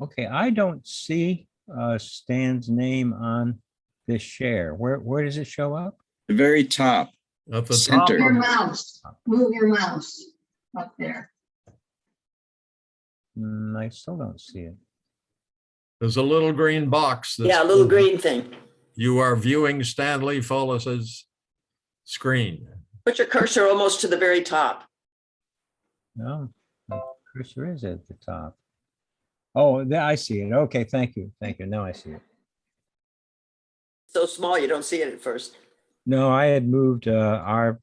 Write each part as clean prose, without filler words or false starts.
Okay, I don't see Stan's name on this share. Where does it show up? The very top. At the Center. top, Your mouse, move your mouse up there. I still don't see it. there's a little green box. that Yeah, a little says green thing. You are viewing Stanley Follis's screen. Put your cursor almost to the very top. No, my cursor is at the top. Oh, there, I see it. Okay, thank you. Thank you. Now I see it. So small, you don't see it at first. No, I had moved our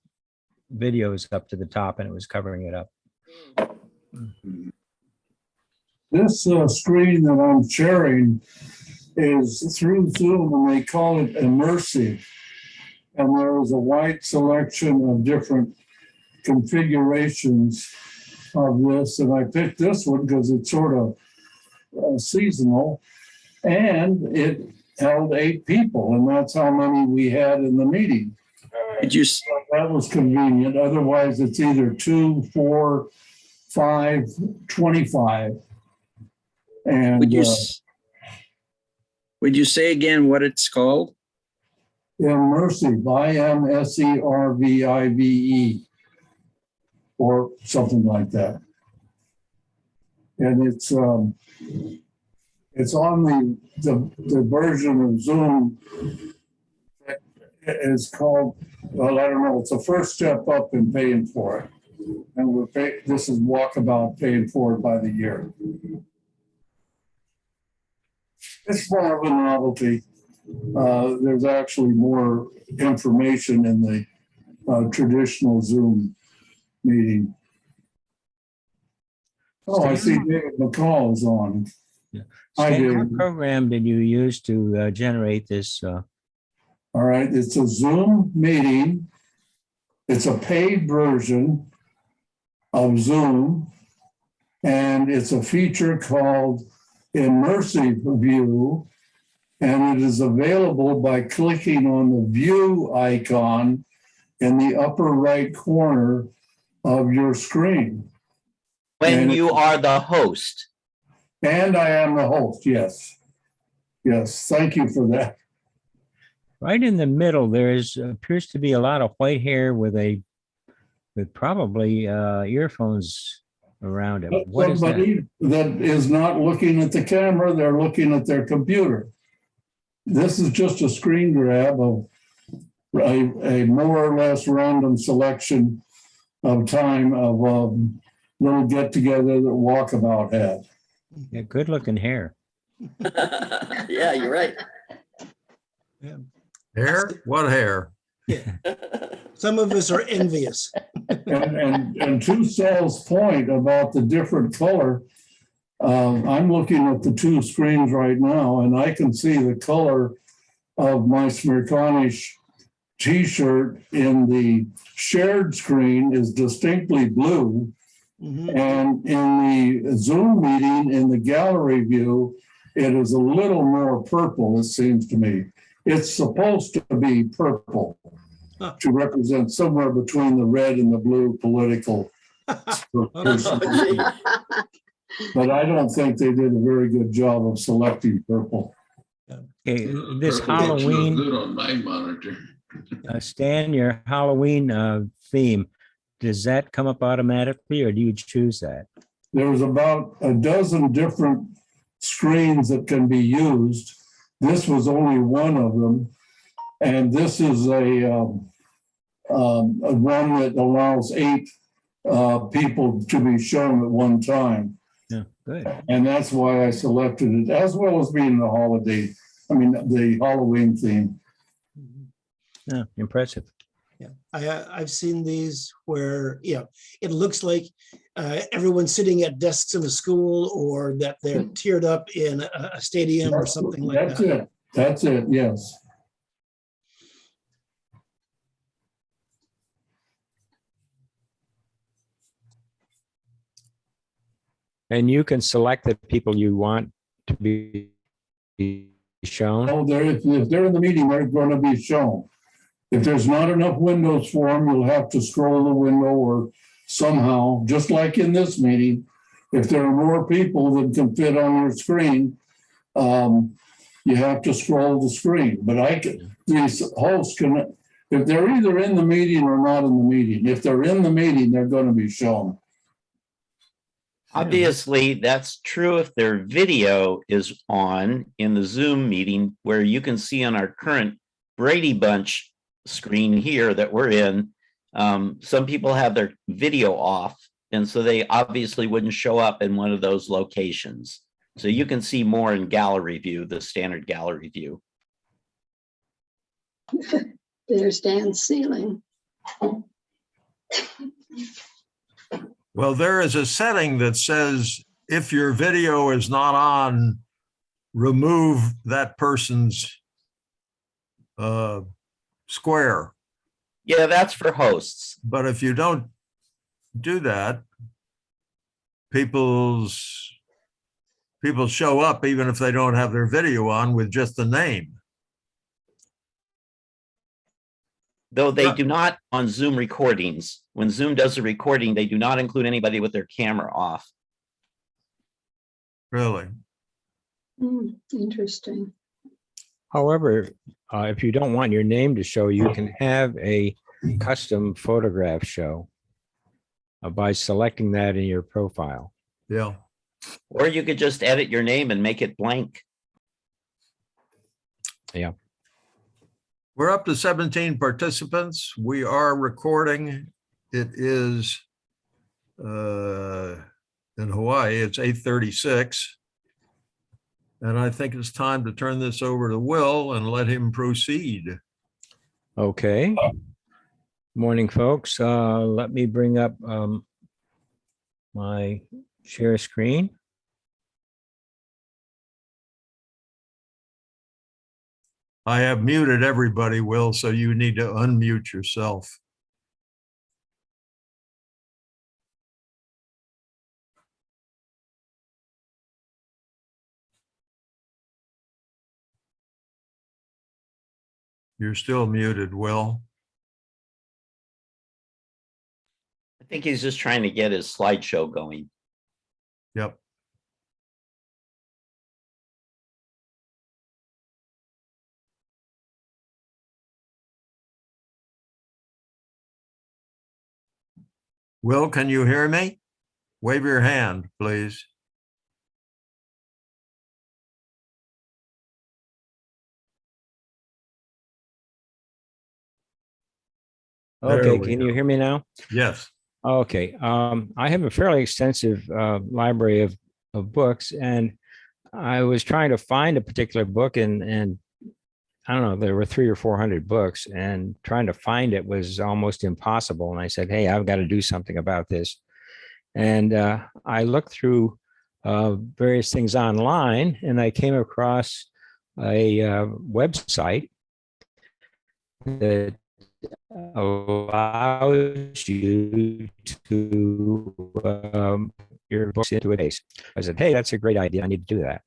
videos up to the top and it was covering it up. This screen that I'm sharing is through Zoom and they call it immersive. And there is a wide selection of different configurations of this. And I picked this one because it's sort of seasonal and it held 8 people. And that's how many we had in the meeting. Did you, So that was convenient. Otherwise, it's either 2, 4, 5, 25. And would you say again what it's called? Immersive, IMSERVIVE, or something like that. And it's on the version of Zoom that is called, well, I don't know, it's the first step up in paying for it. And this is Walkabout paying for it by the year. It's more of a novelty. There's actually more information in the traditional Zoom meeting. Oh, I see David McCall is on. Yeah. Hi, Stan, what David. program did you use to generate this? All right, it's a Zoom meeting. It's a paid version of Zoom, and it's a feature called Immersive View, and it is available by clicking on the view icon in the upper right corner of your screen. When And you are the host. And I am the host, yes. Yes, thank you for that. Right in the middle, there appears to be a lot of white hair with probably earphones around it. What is that? Somebody that is not looking at the camera, they're looking at their computer. This is just a screen grab of a more or less random selection of time of little get together that Walkabout had. Yeah, good looking hair. Yeah, you're right. Hair? What hair? Some of us are envious. And to Saul's point about the different color, I'm looking at the 2 screens right now, and I can see the color of my Smirkanish T-shirt in the shared screen is distinctly blue. Mhm. And in the Zoom meeting, in the gallery view, it is a little more purple, it seems to me. It's supposed to be purple Huh. to represent somewhere between the red and the blue political. But I don't think they did a very good job of selecting purple. Okay, this Purple looks real Halloween, good on my monitor. Stan, your Halloween theme, does that come up automatically or do you choose that? There's about a dozen different screens that can be used. This was only one of them. And this is a one that allows 8 people to be shown at one time. Yeah, good. And that's why I selected it, as well as being the the Halloween theme. Yeah, impressive. Yeah, I've seen these where, it looks like everyone's sitting at desks in a school or that they're tiered up in a stadium or something like That's that. it. That's it, yes. And you can select the people you want to be shown. Oh, if they're in the meeting, they're going to be shown. If there's not enough windows for them, you'll have to scroll the window or somehow, just like in this meeting, If there are more people that can fit on your screen, you have to scroll the screen. But these hosts can, if they're either in the meeting or not in the meeting. If they're in the meeting, they're going to be shown. Obviously, that's true if their video is on in the Zoom meeting, where you can see on our current Brady Bunch screen here that we're in, some people have their video off, and so they obviously wouldn't show up in one of those locations. So you can see more in gallery view, the standard gallery view. There's Dan's ceiling. Well, there is a setting that says if your video is not on, remove that person's square. Yeah, that's for hosts. But if you don't do that, people show up even if they don't have their video on with just the name. Though they do not on Zoom recordings. When Zoom does a recording, they do not include anybody with their camera off. Really? Interesting. However, if you don't want your name to show, you can have a custom photograph show by selecting that in your profile. Yeah. Or you could just edit your name and make it blank. Yeah. We're up to 17 participants. We are recording. It is in Hawaii, it's 8:36. And I think it's time to turn this over to Will and let him proceed. Okay. Morning, folks. Let me bring up my share screen. I have muted everybody, Will, so you need to unmute yourself. You're still muted, Will. I think he's just trying to get his slideshow going. Yep. Will, can you hear me? Wave your hand, please. There Okay, we can go. you hear me now? Yes. Okay, I have a fairly extensive library of books, and I was trying to find a particular book, and I don't know, there were 300 or 400 books, and trying to find it was almost impossible. And I said, hey, I've got to do something about this. And I looked through various things online, and I came across a website that allows you to your books into a base. I said, hey, that's a great idea. I need to do that.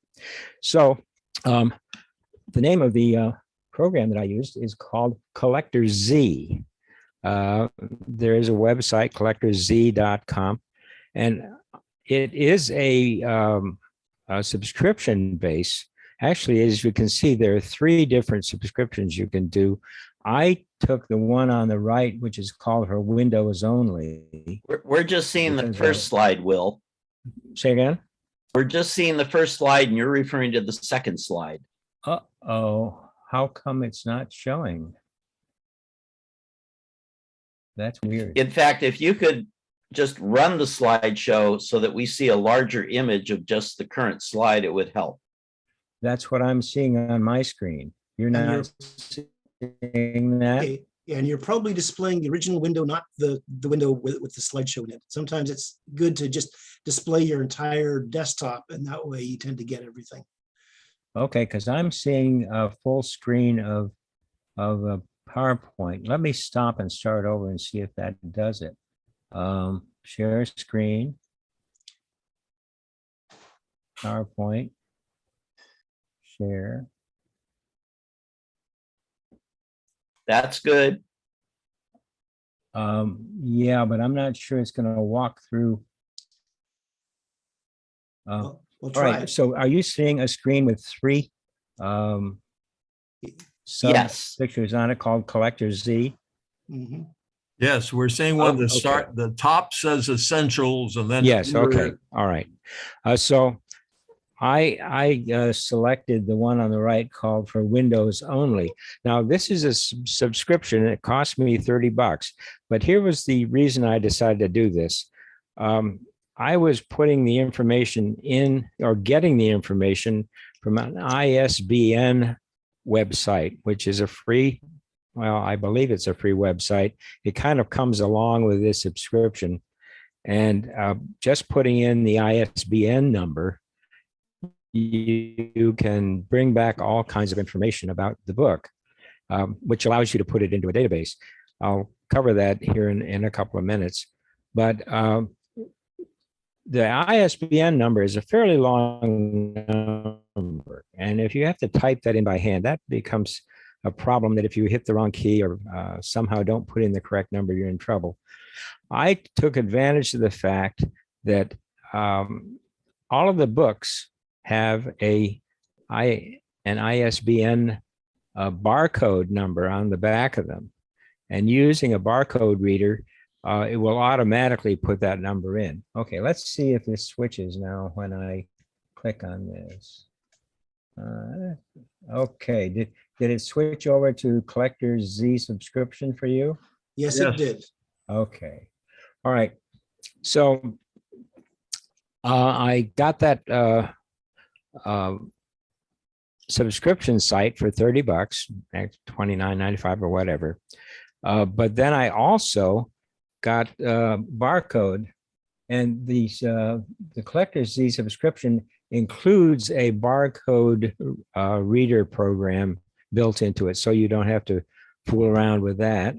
So the name of the program that I used is called Collector Z. There is a website, collectorz.com, and it is a subscription base. Actually, as you can see, there are 3 different subscriptions you can do. I took the one on the right, which is called for Windows only. We're just seeing the Because, first slide, Will. Say again? We're just seeing the first slide and you're referring to the second slide. Uh-oh, how come it's not showing? That's weird. In fact, if you could just run the slideshow so that we see a larger image of just the current slide, it would help. That's what I'm seeing on my screen. You're And not seeing that? Okay, yeah, and you're probably displaying the original window, not the window with the slideshow in it. Sometimes it's good to just display your entire desktop, and that way you tend to get everything. Okay, because I'm seeing a full screen of a PowerPoint. Let me stop and start over and see if that does it. Share screen. PowerPoint. Share. That's good. Yeah, but I'm not sure it's going to walk through. We'll All try right, it. so are you seeing a screen with three sub Yes. pictures on it called Collector Z? Mhm. Yes, we're seeing one Oh, that start, the top says essentials and then. Yes, under okay, it- all right. So I selected the one on the right called for Windows only. Now, this is a subscription. It cost me $30, but here was the reason I decided to do this. I was putting the information in or getting the information from an ISBN website, which is a free, well, I believe it's a free website. It kind of comes along with this subscription. And just putting in the ISBN number, you can bring back all kinds of information about the book, which allows you to put it into a database. I'll cover that here in a couple of minutes. But the ISBN number is a fairly long number. And if you have to type that in by hand, that becomes a problem that if you hit the wrong key or somehow don't put in the correct number, you're in trouble. I took advantage of the fact that all of the books have an ISBN barcode number on the back of them. And using a barcode reader, it will automatically put that number in. Okay, let's see if this switches now when I click on this. Okay, did it switch over to Collector Z subscription for you? Yes, Yes. it did. Okay, all right. So I got that subscription site for $30, $29.95 or whatever. But then I also got Barcode, and these the Collector Z subscription includes a barcode reader program built into it, so you don't have to fool around with that.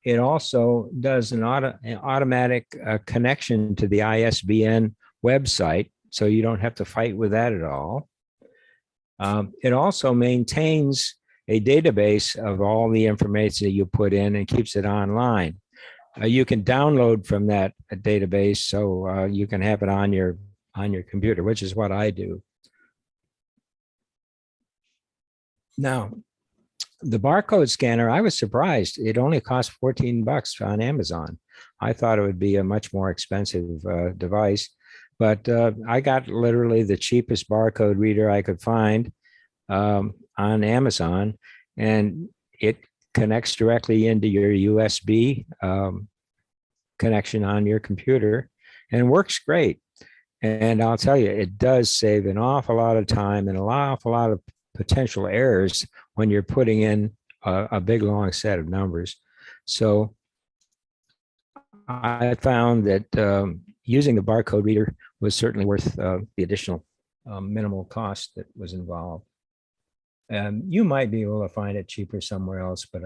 It also does an automatic connection to the ISBN website, so you don't have to fight with that at all. It also maintains a database of all the information that you put in and keeps it online. You can download from that database, so you can have it on your computer, which is what I do. Now, the barcode scanner, I was surprised. It only cost $14 on Amazon. I thought it would be a much more expensive device, but I got literally the cheapest barcode reader I could find on Amazon, and it connects directly into your USB connection on your computer and works great. And I'll tell you, it does save an awful lot of time and an awful lot of potential errors when you're putting in a big, long set of numbers. So I found that using the barcode reader was certainly worth the additional minimal cost that was involved. You might be able to find it cheaper somewhere else, but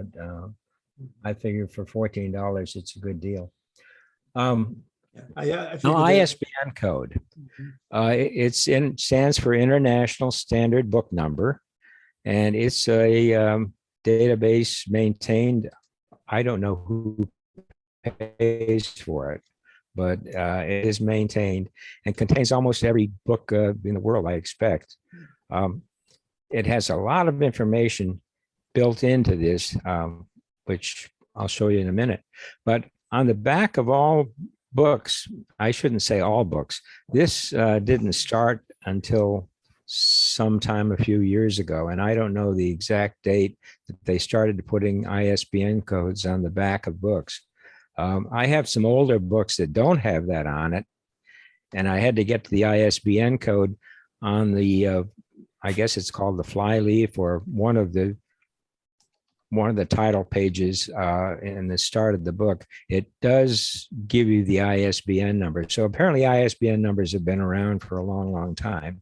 I figure for $14, it's a good deal. I figured No, that- ISBN code. It stands for International Standard Book Number, and it's a database maintained. I don't know who pays for it, but it is maintained and contains almost every book in the world, I expect. It has a lot of information built into this, which I'll show you in a minute. But on the back of all books, I shouldn't say all books, this didn't start until sometime a few years ago. And I don't know the exact date that they started putting ISBN codes on the back of books. I have some older books that don't have that on it. And I had to get to the ISBN code on the, I guess it's called the flyleaf, or one of the title pages in the start of the book. It does give you the ISBN number. So apparently ISBN numbers have been around for a long, long time.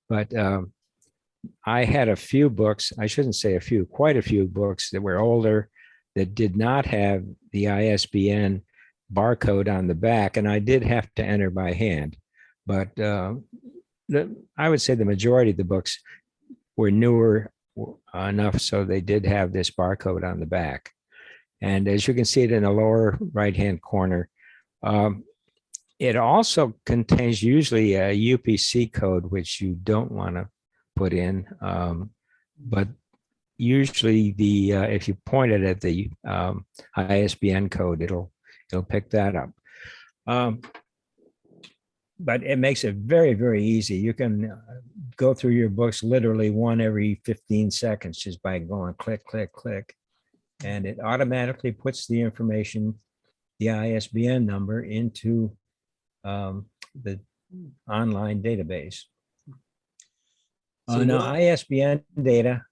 But I had a few books, I shouldn't say a few, quite a few books that were older that did not have the ISBN barcode on the back, and I did have to enter by hand. But I would say the majority of the books were newer enough so they did have this barcode on the back. And as you can see it in the lower right-hand corner, it also contains usually a UPC code, which you don't want to put in. But usually if you point it at the ISBN code, it'll pick that up. But it makes it very, very easy. You can go through your books literally one every 15 seconds just by going click, click, click. And it automatically puts the information, the ISBN number, into the online database. So Now, what- ISBN data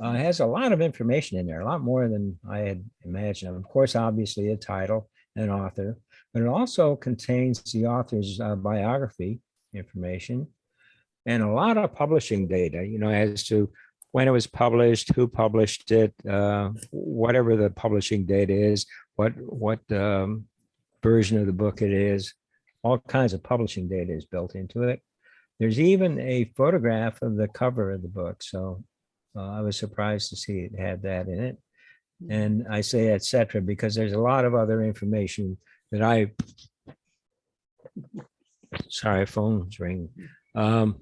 has a lot of information in there, a lot more than I had imagined. Of course, obviously a title, an author, but it also contains the author's biography information and a lot of publishing data, as to when it was published, who published it, whatever the publishing date is, what version of the book it is. All kinds of publishing data is built into it. There's even a photograph of the cover of the book. So I was surprised to see it had that in it. And I say et cetera because there's a lot of other information that sorry, phone's ringing. A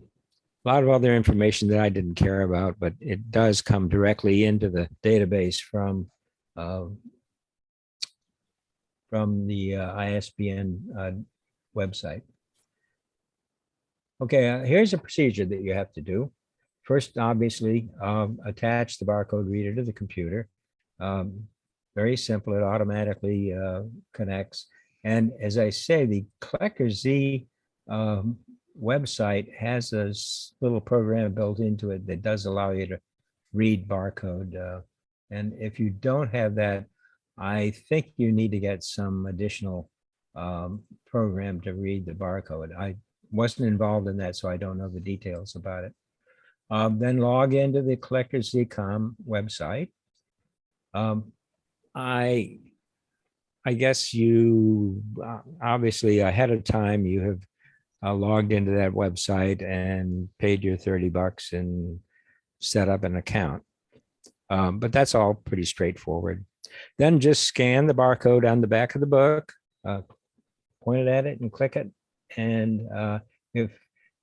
lot of other information that I didn't care about, but it does come directly into the database from the ISBN website. Okay, here's a procedure that you have to do. First, obviously, attach the barcode reader to the computer. Very simple, it automatically connects. And as I say, the Collector Z website has a little program built into it that does allow you to read barcode. And if you don't have that, I think you need to get some additional program to read the barcode. I wasn't involved in that, so I don't know the details about it. Then log into the Collector Z.com website. I guess you obviously ahead of time you have logged into that website and paid your $30 and set up an account. But that's all pretty straightforward. Then just scan the barcode on the back of the book, point it at it and click it. And if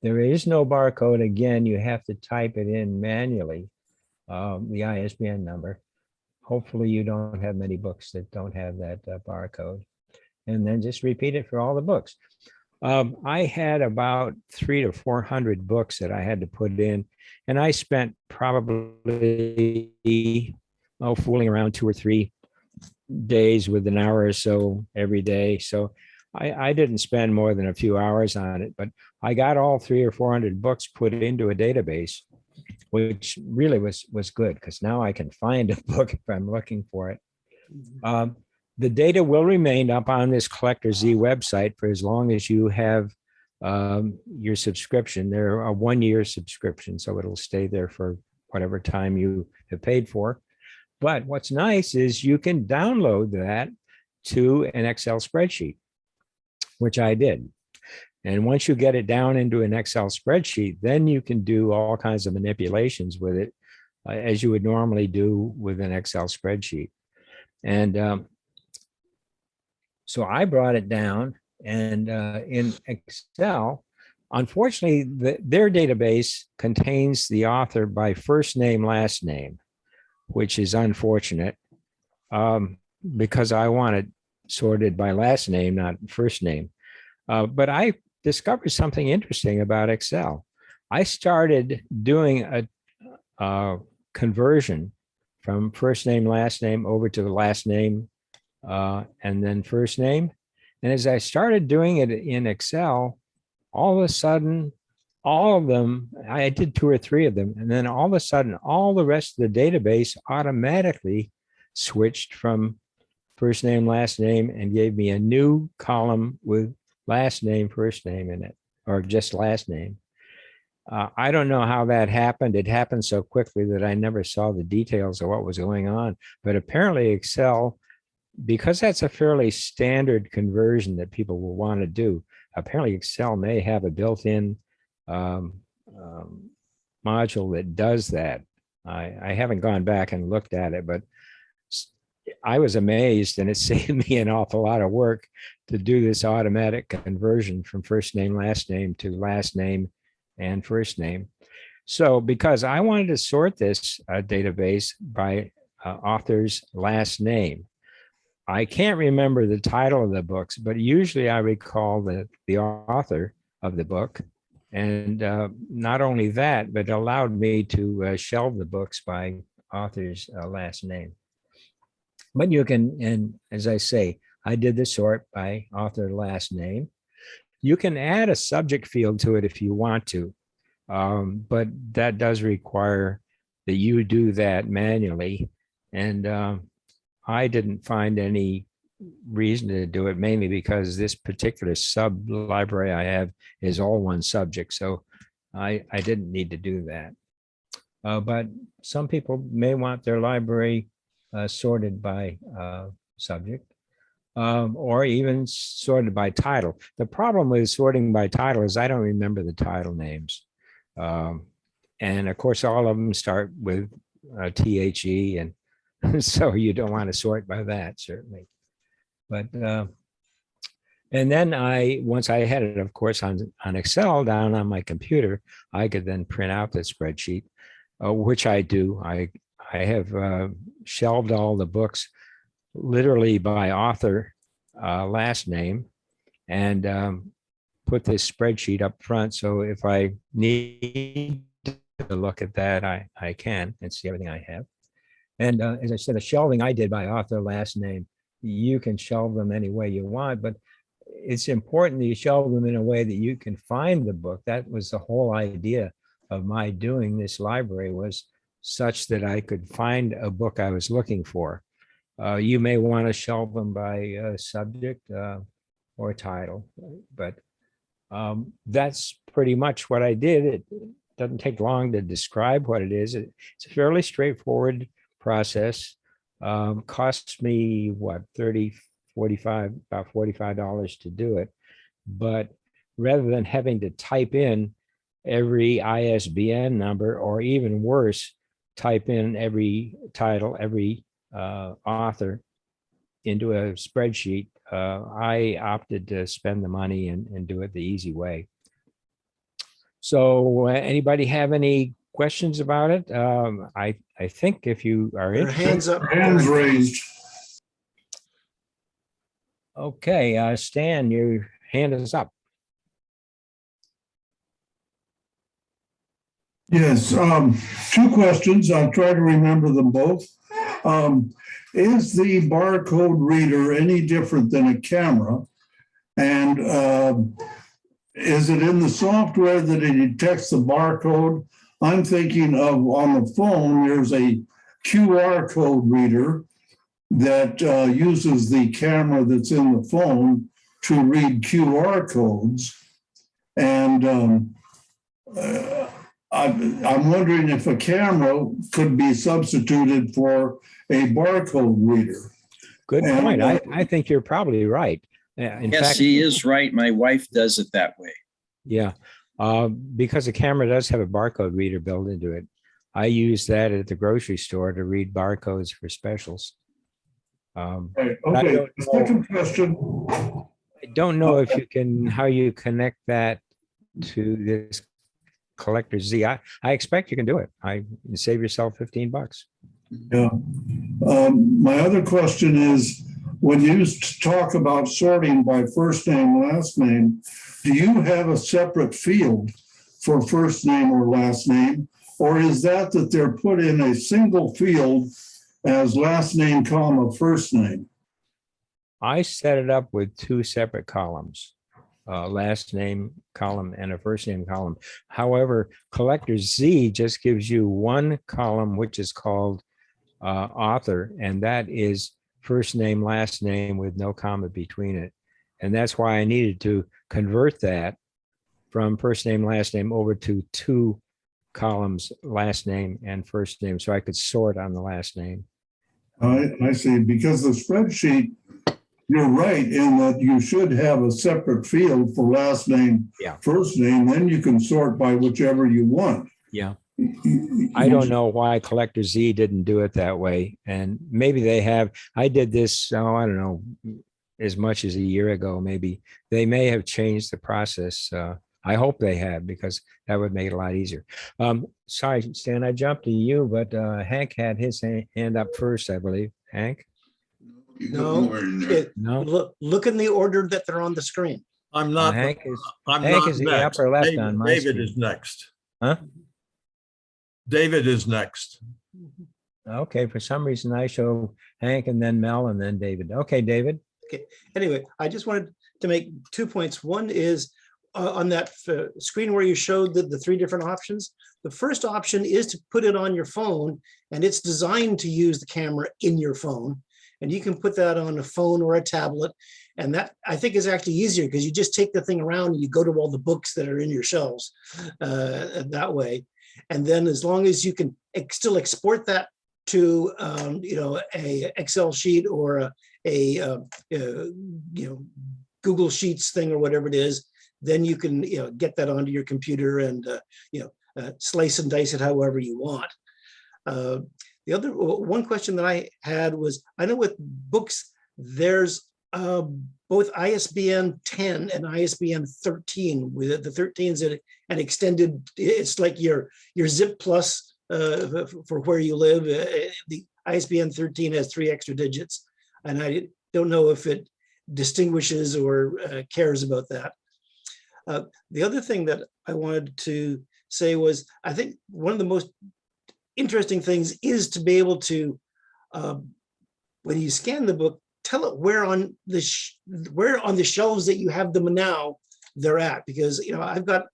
there is no barcode, again, you have to type it in manually, the ISBN number. Hopefully you don't have many books that don't have that barcode. And then just repeat it for all the books. I had about 300 to 400 books that I had to put in, and I spent probably fooling around 2 or 3 days with an hour or so every day. So I didn't spend more than a few hours on it, but I got all 300 or 400 books put into a database, which really was good because now I can find a book if I'm looking for it. The data will remain up on this Collector Z website for as long as you have your subscription. They're a 1-year subscription, so it'll stay there for whatever time you have paid for. But what's nice is you can download that to an Excel spreadsheet, which I did. And once you get it down into an Excel spreadsheet, then you can do all kinds of manipulations with it as you would normally do with an Excel spreadsheet. And so I brought it down, and in Excel, unfortunately, their database contains the author by first name, last name, which is unfortunate because I want it sorted by last name, not first name. But I discovered something interesting about Excel. I started doing a conversion from first name, last name over to the last name and then first name. And as I started doing it in Excel, all of a sudden, all of them, I did 2 or 3 of them, and then all of a sudden, all the rest of the database automatically switched from first name, last name, and gave me a new column with last name, first name in it, or just last name. I don't know how that happened. It happened so quickly that I never saw the details of what was going on. But apparently Excel, because that's a fairly standard conversion that people will want to do, apparently Excel may have a built-in module that does that. I haven't gone back and looked at it, but I was amazed, and it saved me an awful lot of work to do this automatic conversion from first name, last name to last name and first name. So because I wanted to sort this database by author's last name, I can't remember the title of the books, but usually I recall the author of the book. And not only that, but it allowed me to shelve the books by author's last name. But you can, and as I say, I did the sort by author last name. You can add a subject field to it if you want to, but that does require that you do that manually. And I didn't find any reason to do it, mainly because this particular sub library I have is all one subject. So I didn't need to do that. But some people may want their library sorted by subject, or even sorted by title. The problem with sorting by title is I don't remember the title names. And of course, all of them start with THE, and so you don't want to sort by that, certainly. But and then once I had it, of course, on Excel down on my computer, I could then print out the spreadsheet, which I do. I have shelved all the books literally by author last name, and put this spreadsheet up front. So if I need to look at that, I can and see everything I have. And as I said, the shelving I did by author last name, you can shelve them any way you want, but it's important that you shelve them in a way that you can find the book. That was the whole idea of my doing this library, was such that I could find a book I was looking for. You may want to shelve them by subject or title, but that's pretty much what I did. It doesn't take long to describe what it is. It's a fairly straightforward process. Costs me what, about $45 to do it. But rather than having to type in every ISBN number, or even worse, type in every title, every author into a spreadsheet, I opted to spend the money and do it the easy way. So anybody have any questions about it? I think if you are Their interested. hands up. Hands raised. Okay, Stan, your hand is up. Yes, two questions. I'll try to remember them both. Is the barcode reader any different than a camera? And is it in the software that it detects the barcode? I'm thinking of, on the phone, there's a QR code reader that uses the camera that's in the phone to read QR codes. And I'm wondering if a camera could be substituted for a barcode reader. Good And, point. I think you're probably right. In Yes, fact, he is right. My wife does it that way. yeah, because the camera does have a barcode reader built into it. I use that at the grocery store to read barcodes for specials. Right, I okay, don't the know. second question. I don't know if you can, how you connect that to this Collector Z. I expect you can do it. You save yourself $15. Yeah. My other question is, when you talk about sorting by first name, last name, do you have a separate field for first name or last name? Or is that they're put in a single field as last name, comma, first name? I set it up with two separate columns, last name column and a first name column. However, Collector Z just gives you one column, which is called author, and that is first name, last name with no comma between it. And that's why I needed to convert that from first name, last name over to two columns, last name and first name, so I could sort on the last name. I see, because the spreadsheet, you're right in that you should have a separate field for last name, Yeah. first name, then you can sort by whichever you want. Yeah. I don't know why Collector Z didn't do it that way. And maybe they have. I did this, oh, I don't know, as much as a year ago, maybe. They may have changed the process. I hope they have, because that would make it a lot easier. Sorry, Stan, I jumped to you, but Hank had his hand up first, I believe. Hank? No, look in the order that they're on the screen. I'm not, Hank is I'm Hank not is the next. upper left David- on my David screen. is next. Huh? David is next. Okay, for some reason I show Hank and then Mel and then David. Okay, David. Anyway, I just wanted to make 2 points. One is on that screen where you showed the three different options. The first option is to put it on your phone, and it's designed to use the camera in your phone. And you can put that on a phone or a tablet. And that, I think, is actually easier, because you just take the thing around and you go to all the books that are in your shelves that way. And then as long as you can still export that to a Excel sheet or a Google Sheets thing or whatever it is, then you can get that onto your computer and slice and dice it however you want. The other one question that I had was, I know with books there's both ISBN 10 and ISBN 13. With the 13 is an extended, it's like your zip plus for where you live. The ISBN 13 has 3 extra digits, and I don't know if it distinguishes or cares about that. The other thing that I wanted to say was, I think one of the most interesting things is to be able to, when you scan the book, tell it where on the shelves that you have them now they're at, because I've got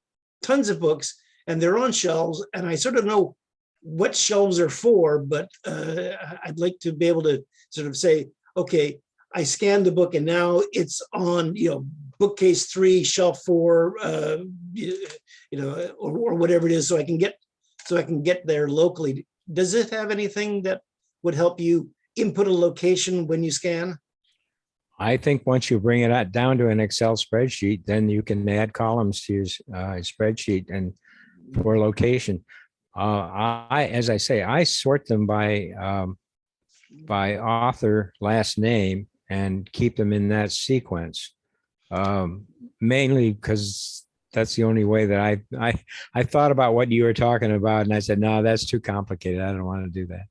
tons of books and they're on shelves, and I sort of know what shelves are for, but I'd like to be able to sort of say, okay, I scanned the book and now it's on bookcase 3, shelf 4, or whatever it is, so I can get there locally. Does it have anything that would help you input a location when you scan? I think once you bring it down to an Excel spreadsheet, then you can add columns to your spreadsheet and for location. As I say, I sort them by author, last name, and keep them in that sequence. Mainly because that's the only way that I thought about what you were talking about, and I said, no, that's too complicated. I don't want to do that.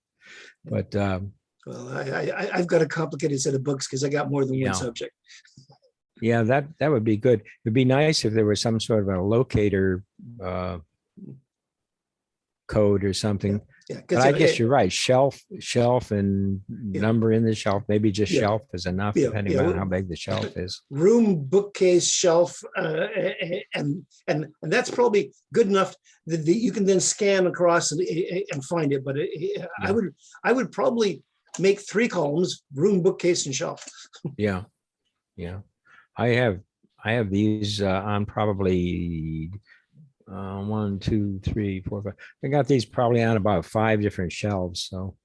But well, I've got a complicated set of books because I got more than one subject. Yeah, that would be good. It'd be nice if there was some sort of a locator code or something. Yeah, but I guess you're right. Shelf, and number in the shelf. Maybe just shelf is enough, depending on how big the shelf is. Room, bookcase, shelf, and that's probably good enough that you can then scan across and find it. But I would probably make 3 columns: room, bookcase, and shelf. Yeah. I have these on probably 1, 2, 3, 4, 5. I got these probably on about 5 different shelves. So,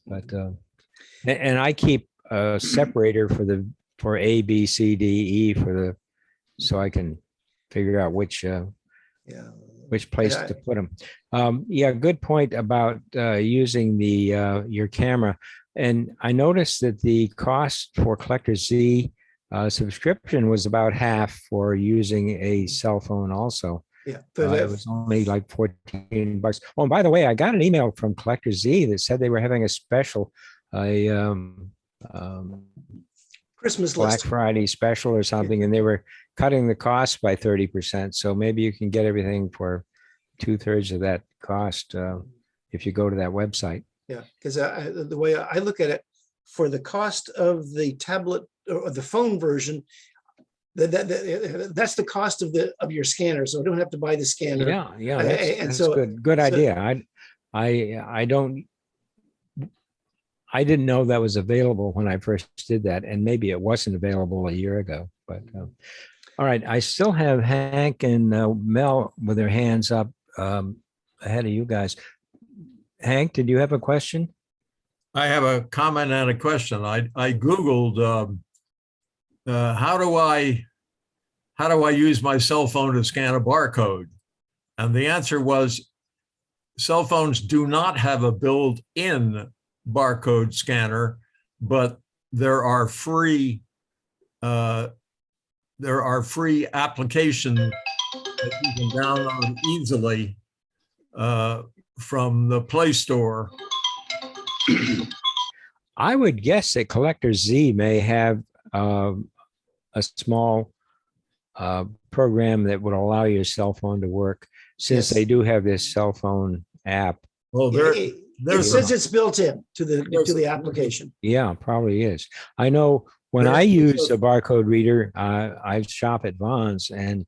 but and I keep a separator for A, B, C, D, E so I can figure out which place to put them. Good point about using your camera. And I noticed that the cost for Collector Z subscription was about half for using a cell phone also. Yeah, it was only like $14. Oh, and by the way, I got an email from Collector Z that said they were having a special, Christmas Black list. Friday special or something, and they were cutting the cost by 30%. So maybe you can get everything for 2/3 of that cost if you go to that website. Yeah, because the way I look at it, for the cost of the tablet or the phone version, that's the cost of your scanner, so I don't have to buy the scanner. Yeah, that's good idea. I didn't know that was available when I first did that, and maybe it wasn't available a year ago. But all right, I still have Hank and Mel with their hands up ahead of you guys. Hank, did you have a question? I have a comment and a question. I Googled how do I use my cell phone to scan a barcode? And the answer was cell phones do not have a built-in barcode scanner, but there are free applications that you can download easily from the Play Store. I would guess that Collector Z may have a small program that would allow your cell phone to work, since Yes. they do have this cell phone app. Well, Yeah, there, it there's says a- it's built in to the application. Yeah, probably is. I know when There I is use a- a barcode reader, I shop at Vaughn's, and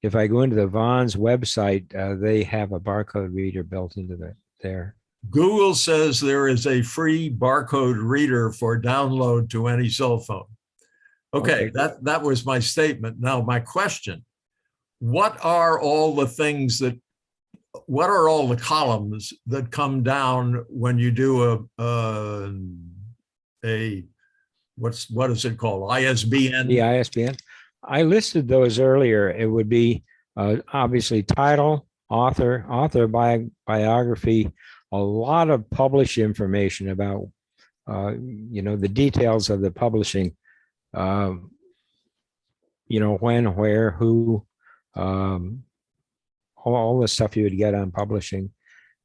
if I go into the Vaughn's website, they have a barcode reader built into there. Google says there is a free barcode reader for download to any cell phone. Okay, Okay. that was my statement. Now, my question, what are all the columns that come down when you do what is it called? ISBN? The ISBN. I listed those earlier. It would be obviously title, author, biography, a lot of published information about, the details of the publishing, when, where, who, all the stuff you would get on publishing.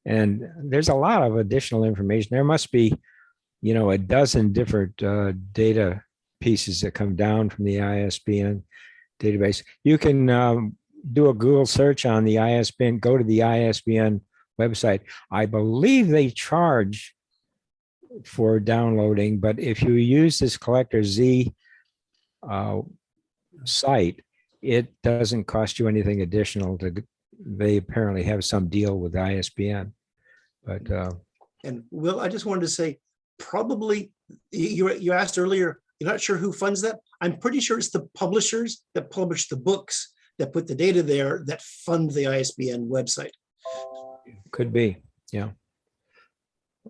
And there's a lot of additional information. There must be, a dozen different data pieces that come down from the ISBN database. You can do a Google search on the ISBN, go to the ISBN website. I believe they charge for downloading, but if you use this Collector Z site, it doesn't cost you anything additional. They apparently have some deal with ISBN, but And Will, I just wanted to say, probably, you asked earlier, you're not sure who funds that. I'm pretty sure it's the publishers that publish the books that put the data there that fund the ISBN website. could be, yeah.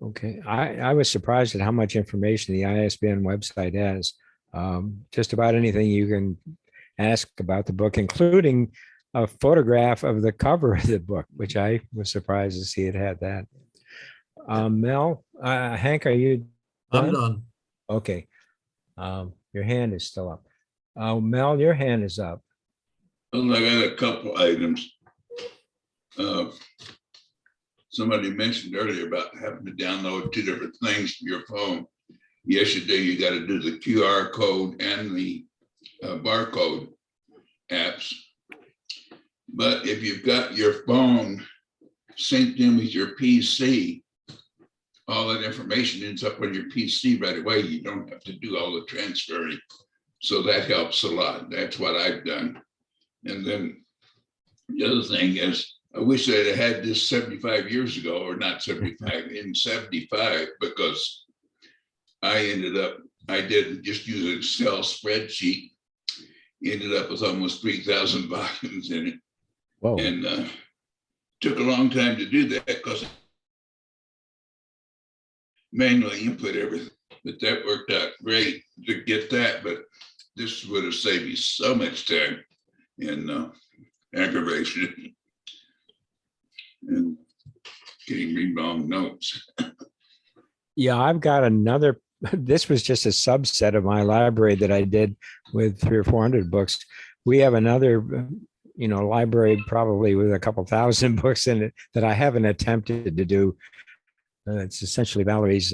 Okay, I was surprised at how much information the ISBN website has. Just about anything you can ask about the book, including a photograph of the cover of the book, which I was surprised to see it had that. Mel, Hank, are you I'm done? done. Okay. Your hand is still up. Mel, your hand is up. Well, I got a couple items. Somebody mentioned earlier about having to download two different things from your phone. Yes, you do. You got to do the QR code and the barcode apps. But if you've got your phone synced in with your PC, all that information ends up on your PC right away. You don't have to do all the transferring. So that helps a lot. That's what I've done. And then the other thing is, I wish I'd had this 75 years ago, or not 75, in 75, because I didn't just use an Excel spreadsheet, ended up with almost 3,000 volumes in it. Whoa. And took a long time to do that because manually input everything, but that worked out great to get that. But this would have saved me so much time and aggravation and getting me wrong notes. Yeah, I've got another. This was just a subset of my library that I did with 300 or 400 books. We have another, library probably with a couple thousand books in it that I haven't attempted to do. It's essentially Valerie's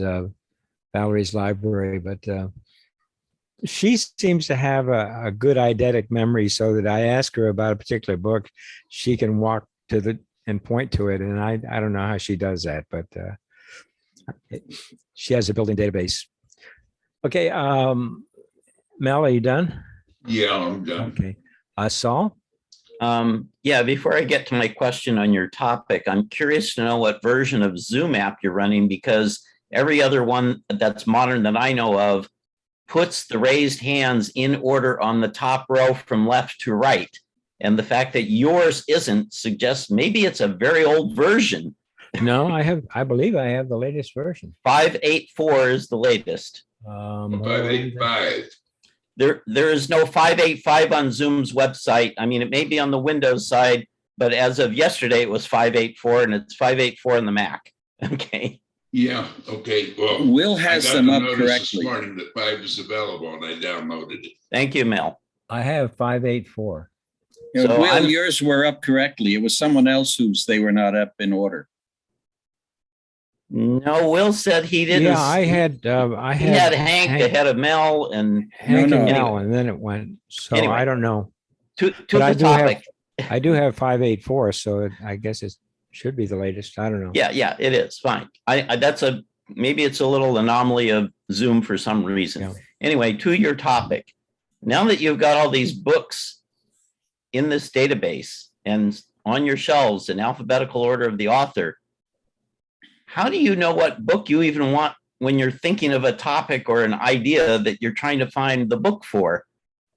library, but she seems to have a good eidetic memory, so that I ask her about a particular book, she can walk to and point to it, and I don't know how she does that, but she has a built-in database. Okay, Mel, are you done? Yeah, I'm done. Okay, Saul. Yeah, before I get to my question on your topic, I'm curious to know what version of Zoom app you're running, because every other one that's modern that I know of puts the raised hands in order on the top row from left to right. And the fact that yours isn't suggests maybe it's a very old version. No, I believe I have the latest version. 584 is the latest. 585. There is no 585 on Zoom's website. I mean, it may be on the Windows side, but as of yesterday, it was 584 and it's 584 in the Mac. Okay. Yeah, okay, well. Will I has got them the up notice This correctly. morning that 5 is available and I downloaded it. Thank you, Mel. I have 584. So Will, I'm- yours were up correctly. It was someone else whose they were not up in order. No, Will said he didn't. Yeah, I had He had Hank ahead of Mel and Hank No, and no. Mel, and then it went. So Anyway. I don't know. to But I the do have- topic. I do have 584, so I guess it should be the latest. I don't know. Yeah, it is fine. I that's maybe it's a little anomaly of Zoom for some reason. Yeah. Anyway, to your topic. Now that you've got all these books in this database and on your shelves in alphabetical order of the author, how do you know what book you even want when you're thinking of a topic or an idea that you're trying to find the book for?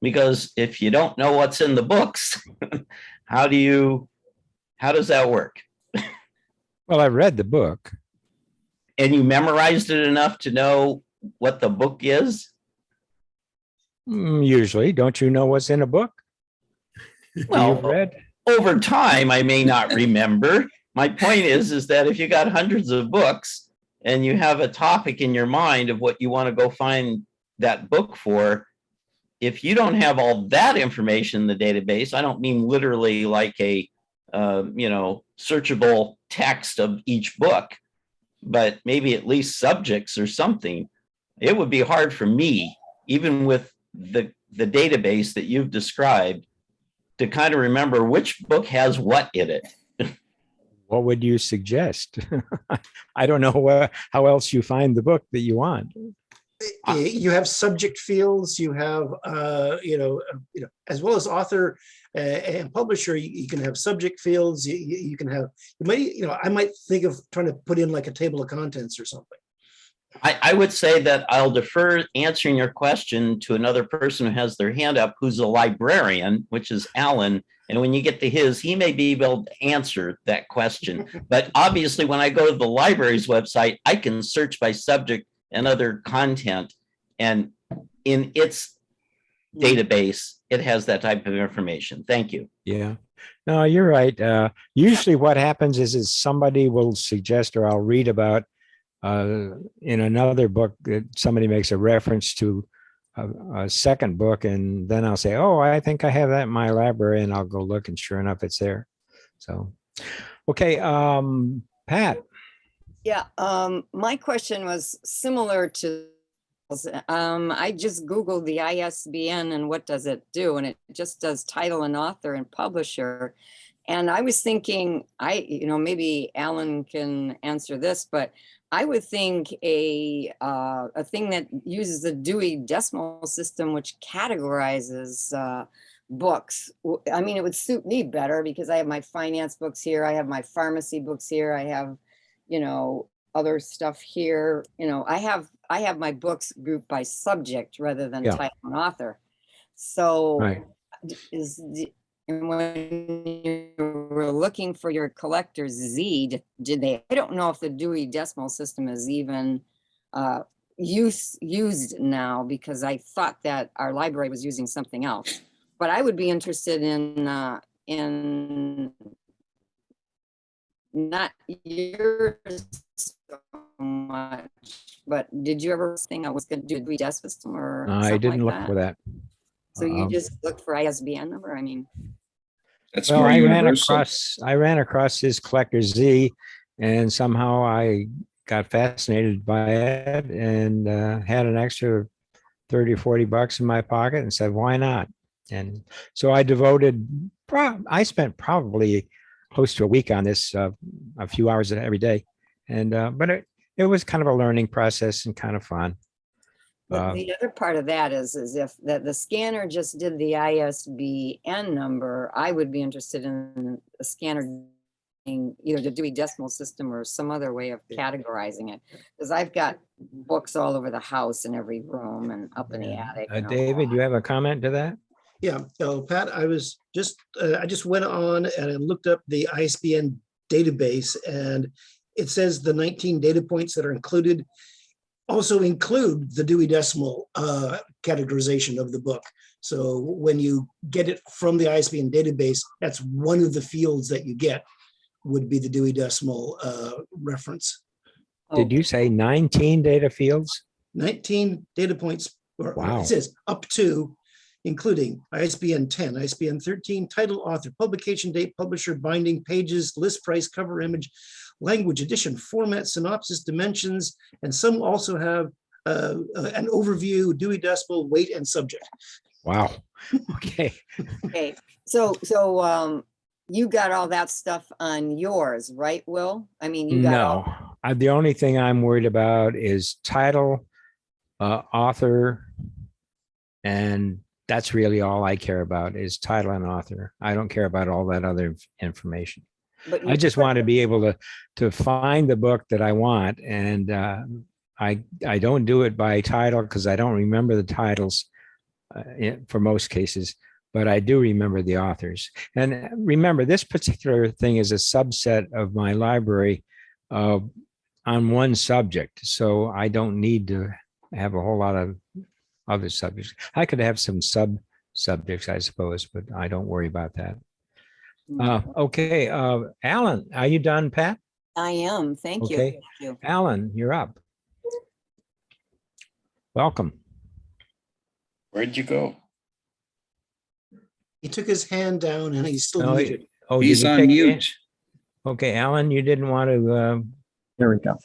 Because if you don't know what's in the books, how does that work? Well, I read the book. And you memorized it enough to know what the book is? Usually, don't you know what's in a book? Well, You've read. over time, I may not remember. My point is that if you got hundreds of books and you have a topic in your mind of what you want to go find that book for, if you don't have all that information in the database, I don't mean literally like a, searchable text of each book, but maybe at least subjects or something, it would be hard for me, even with the database that you've described, to kind of remember which book has what in it. What would you suggest? I don't know how else you find the book that you want. You have subject fields, you have, as well as author and publisher, you can have subject fields, you can have, I might think of trying to put in like a table of contents or something. I would say that I'll defer answering your question to another person who has their hand up, who's a librarian, which is Alan. And when you get to his, he may be able to answer that question. But obviously, when I go to the library's website, I can search by subject and other content. And in its database, it has that type of information. Thank you. Yeah, no, you're right. Usually what happens is somebody will suggest, or I'll read about in another book that somebody makes a reference to a second book, and then I'll say, oh, I think I have that in my library, and I'll go look, and sure enough, it's there. So, okay, Pat. Yeah, my question was similar to, I just Googled the ISBN and what does it do? And it just does title and author and publisher. And I was thinking, maybe Alan can answer this, but I would think a thing that uses the Dewey Decimal System, which categorizes books. I mean, it would suit me better because I have my finance books here. I have my pharmacy books here. I have, other stuff here. I have my books grouped by subject rather than title and author. So Right. And when you were looking for your collector's Z, I don't know if the Dewey Decimal System is even used now, because I thought that our library was using something else. But I would be interested in not yours so much, but did you ever think I was going to do a Dewey Decimal System or I something didn't like look for that. So you just looked for ISBN number? I mean, That's Well, more I universal. ran across his collector's Z, and somehow I got fascinated by it and had an extra 30 or 40 bucks in my pocket and said, why not? And so I I spent probably close to a week on this, a few hours every day. And, but it was kind of a learning process and kind of fun. but the other part of that is if that the scanner just did the ISBN number, I would be interested in a scanner doing either the Dewey Decimal System or some other way of categorizing it. Because I've got books all over the house in every room and up in the attic. and all David, that. you have a comment to that? Yeah, so Pat, I just went on and I looked up the ISBN database, and it says the 19 data points that are included also include the Dewey Decimal categorization of the book. So when you get it from the ISBN database, that's one of the fields that you get would be the Dewey Decimal reference. Did you say 19 data fields? 19 data points, or Wow. it says up to, including ISBN 10, ISBN 13, title, author, publication date, publisher, binding, pages, list price, cover image, language, edition, format, synopsis, dimensions, and some also have an overview, Dewey Decimal, weight, and subject. Wow. Okay. Okay, so you got all that stuff on yours, right, Will? I mean, you got all, No, the only thing I'm worried about is title, author, and that's really all I care about is title and author. I don't care about all that other information. but I just want to be able to find the book that I want, and I don't do it by title because I don't remember the titles for most cases, but I do remember the authors. And remember, this particular thing is a subset of my library on one subject, so I don't need to have a whole lot of other subjects. I could have some sub-subjects, I suppose, but I don't worry about that. Okay, Alan, are you done, Pat? I am, thank you. Okay. Thank you. Alan, you're up. Welcome. Where'd you go? He took his hand down and he's still No, muted. Oh, did He's you on take mute. Okay, Alan, you didn't want to, Here we go.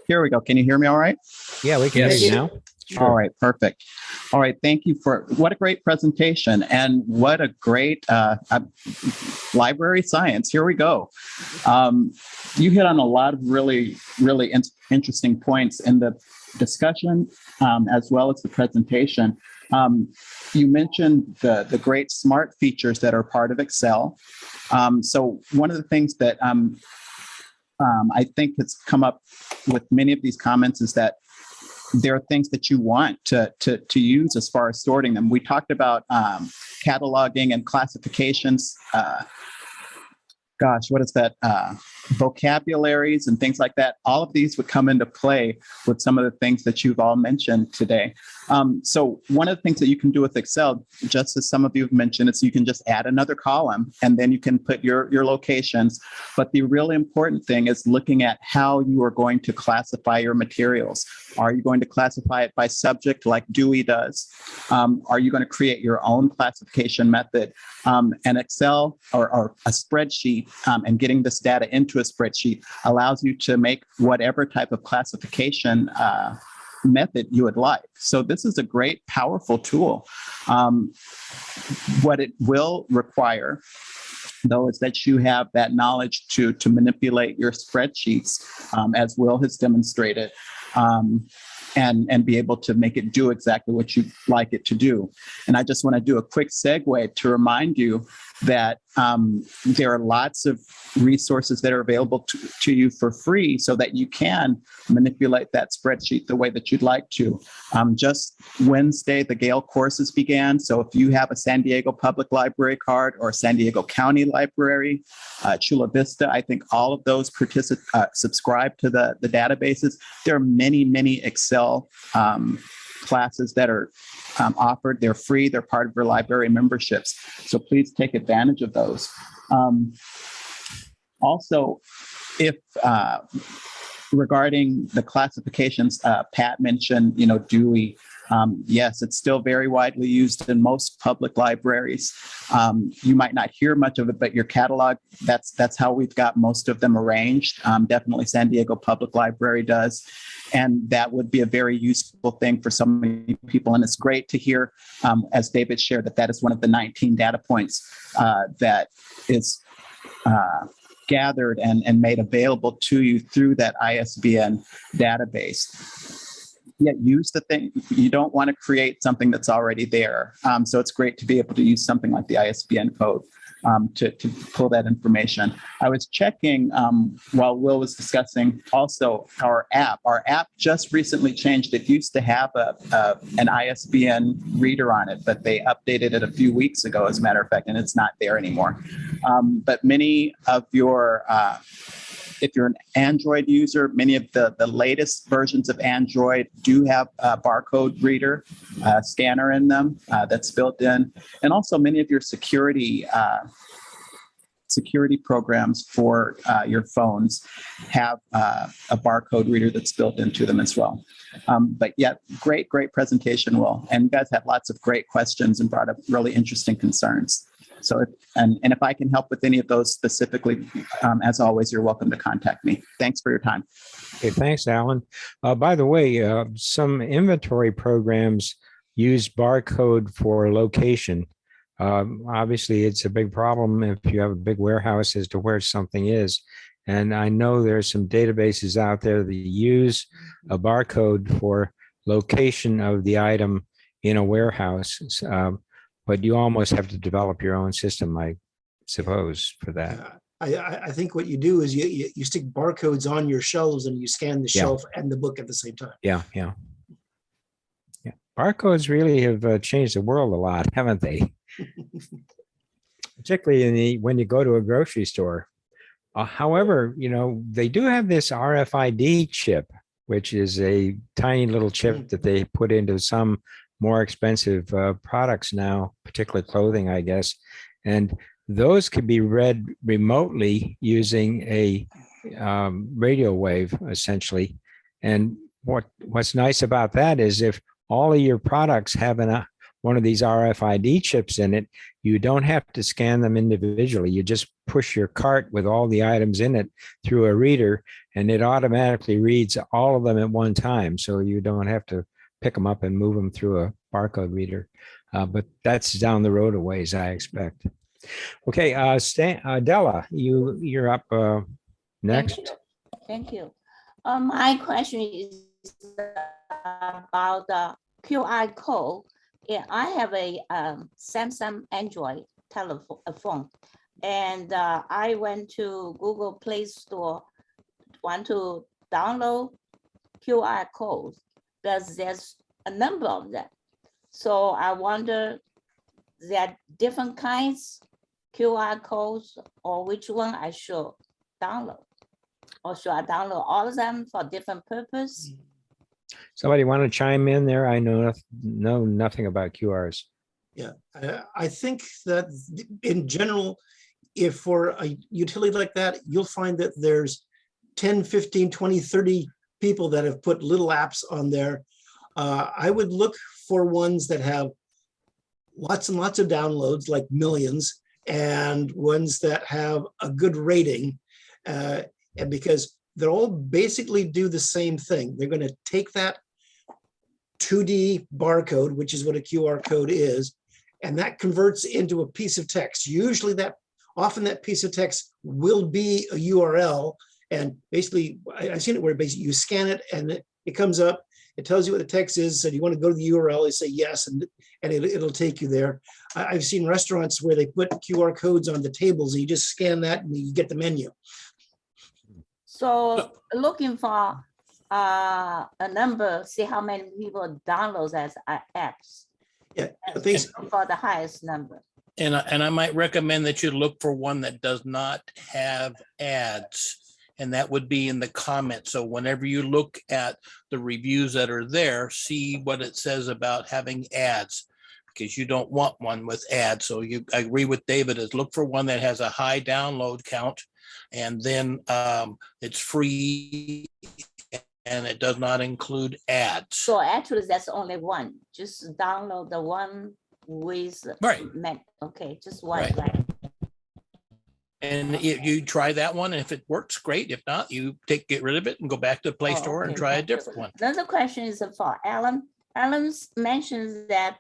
Here we go. Can you hear me all right? yeah, we can Yes. hear you now. Sure. All right, perfect. All right, thank you for what a great presentation and what a great library science. Here we go. You hit on a lot of really interesting points in the discussion as well as the presentation. You mentioned the great smart features that are part of Excel. So one of the things that I think has come up with many of these comments is that there are things that you want to use as far as sorting them. We talked about cataloging and classifications. What is that? Vocabularies and things like that. All of these would come into play with some of the things that you've all mentioned today. So one of the things that you can do with Excel, just as some of you have mentioned, is you can just add another column and then you can put your locations. But the really important thing is looking at how you are going to classify your materials. Are you going to classify it by subject like Dewey does? Are you going to create your own classification method? And Excel or a spreadsheet and getting this data into a spreadsheet allows you to make whatever type of classification method you would like. So this is a great, powerful tool. What it will require, though, is that you have that knowledge to manipulate your spreadsheets, as Will has demonstrated, and be able to make it do exactly what you'd like it to do. And I just want to do a quick segue to remind you that there are lots of resources that are available to you for free so that you can manipulate that spreadsheet the way that you'd like to. Just Wednesday, the Gale courses began. So if you have a San Diego Public Library card or San Diego County Library, Chula Vista, I think all of those subscribe to the databases. There are many Excel classes that are offered. They're free. They're part of your library memberships. So please take advantage of those. Also, if regarding the classifications, Pat mentioned, Dewey. Yes, it's still very widely used in most public libraries. You might not hear much of it, but your catalog, that's how we've got most of them arranged. Definitely San Diego Public Library does. And that would be a very useful thing for so many people. And it's great to hear, as David shared, that is one of the 19 data points that is gathered and made available to you through that ISBN database. Yet use the thing, you don't want to create something that's already there. So it's great to be able to use something like the ISBN code to pull that information. I was checking while Will was discussing also our app. Our app just recently changed. It used to have an ISBN reader on it, but they updated it a few weeks ago, as a matter of fact, and it's not there anymore. But many of your If you're an Android user, many of the latest versions of Android do have a barcode reader scanner in them that's built in. And also many of your security programs for your phones have a barcode reader that's built into them as well. But yeah, great presentation, Will. And you guys had lots of great questions and brought up really interesting concerns. So, if I can help with any of those specifically, as always, you're welcome to contact me. Thanks for your time. Okay, thanks, Alan. By the way, some inventory programs use barcode for location. Obviously, it's a big problem if you have a big warehouse as to where something is. And I know there's some databases out there that use a barcode for location of the item in a warehouse. But you almost have to develop your own system, I suppose, for that. I think what you do is you stick barcodes on your shelves and you scan the shelf and the book at the same time. Yeah. Barcodes really have changed the world a lot, haven't they? Particularly when you go to a grocery store. However, they do have this RFID chip, which is a tiny little chip that they put into some more expensive products now, particularly clothing, I guess. And those could be read remotely using a radio wave, essentially. And what's nice about that is if all of your products have one of these RFID chips in it, you don't have to scan them individually. You just push your cart with all the items in it through a reader, and it automatically reads all of them at one time. So you don't have to pick them up and move them through a barcode reader. But that's down the road a ways, I expect. Okay, Della, you're up next. Thank you. My question is about the QR code. Yeah, I have a Samsung Android telephone, and I went to Google Play Store, want to download QR codes, but there's a number of them. So I wonder, there are different kinds QR codes, or which one I should download? Or should I download all of them for different purpose? Somebody want to chime in there? I know nothing about QRs. Yeah, I think that in general, if for a utility like that, you'll find that there's 10, 15, 20, 30 people that have put little apps on there. I would look for ones that have lots and lots of downloads, like millions, and ones that have a good rating. And because they all basically do the same thing. They're going to take that 2D barcode, which is what a QR code is, and that converts into a piece of text. Usually often that piece of text will be a URL. And basically, I've seen it where basically you scan it and it comes up, it tells you what the text is. So you want to go to the URL, you say yes, and it'll take you there. I've seen restaurants where they put QR codes on the tables and you just scan that and you get the menu. So looking for a number, see how many people download as apps. Yeah, for the highest number. And I might recommend that you look for one that does not have ads, and that would be in the comments. So whenever you look at the reviews that are there, see what it says about having ads, because you don't want one with ads. So I agree with David, is look for one that has a high download count, and then it's free and it does not include ads. So actually that's only one, just download the one with right. Okay, just one. Right. And if you try that one, and if it works, great. If not, you get rid of it and go back to the Play Store and try a different one. Another question is for Alan. Alan mentions that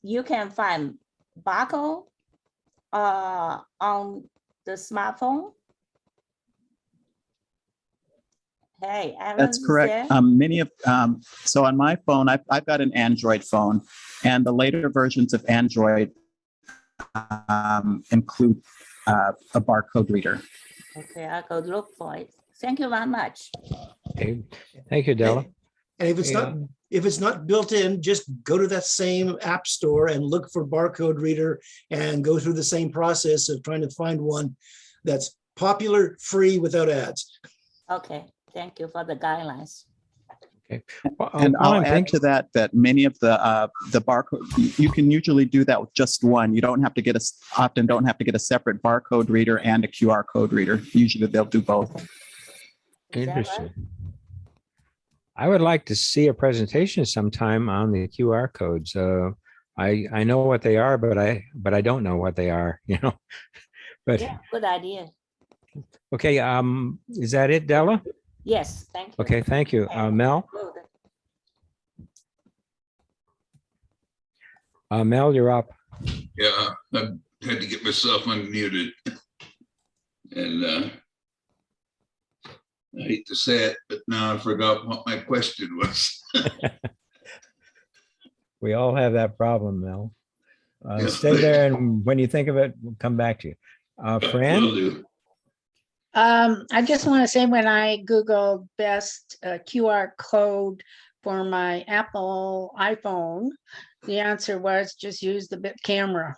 you can find barcode on the smartphone. Hey, Alan, that's correct. So on my phone, I've got an Android phone, and the later versions of Android include a barcode reader. Okay, I'll go look for it. Thank you very much. Okay. Thank you, Della. And if it's not built in, just go to that same app store and look for barcode reader and go through the same process of trying to find one that's popular, free, without ads. Okay, thank you for the guidelines. Okay. Well, And while I'll I'm add thinking- to that, that many of the barcode, you can usually do that with just one. You don't have to often don't have to get a separate barcode reader and a QR code reader. Usually they'll do both. Is that right? Interesting. I would like to see a presentation sometime on the QR codes. I know what they are, but I don't know what they are, you know. But Yeah, good idea. okay, is that it, Della? Yes, thank you. Okay, thank you. Mel? Mel, you're up. Yeah, I had to get myself unmuted. And I hate to say it, but now I forgot what my question was. We all have that problem, Mel. Yeah. Stay there, and when you think of it, we'll come back to you. Fran? Will do. I just want to say when I Googled best QR code for my Apple iPhone, the answer was just use the bit camera.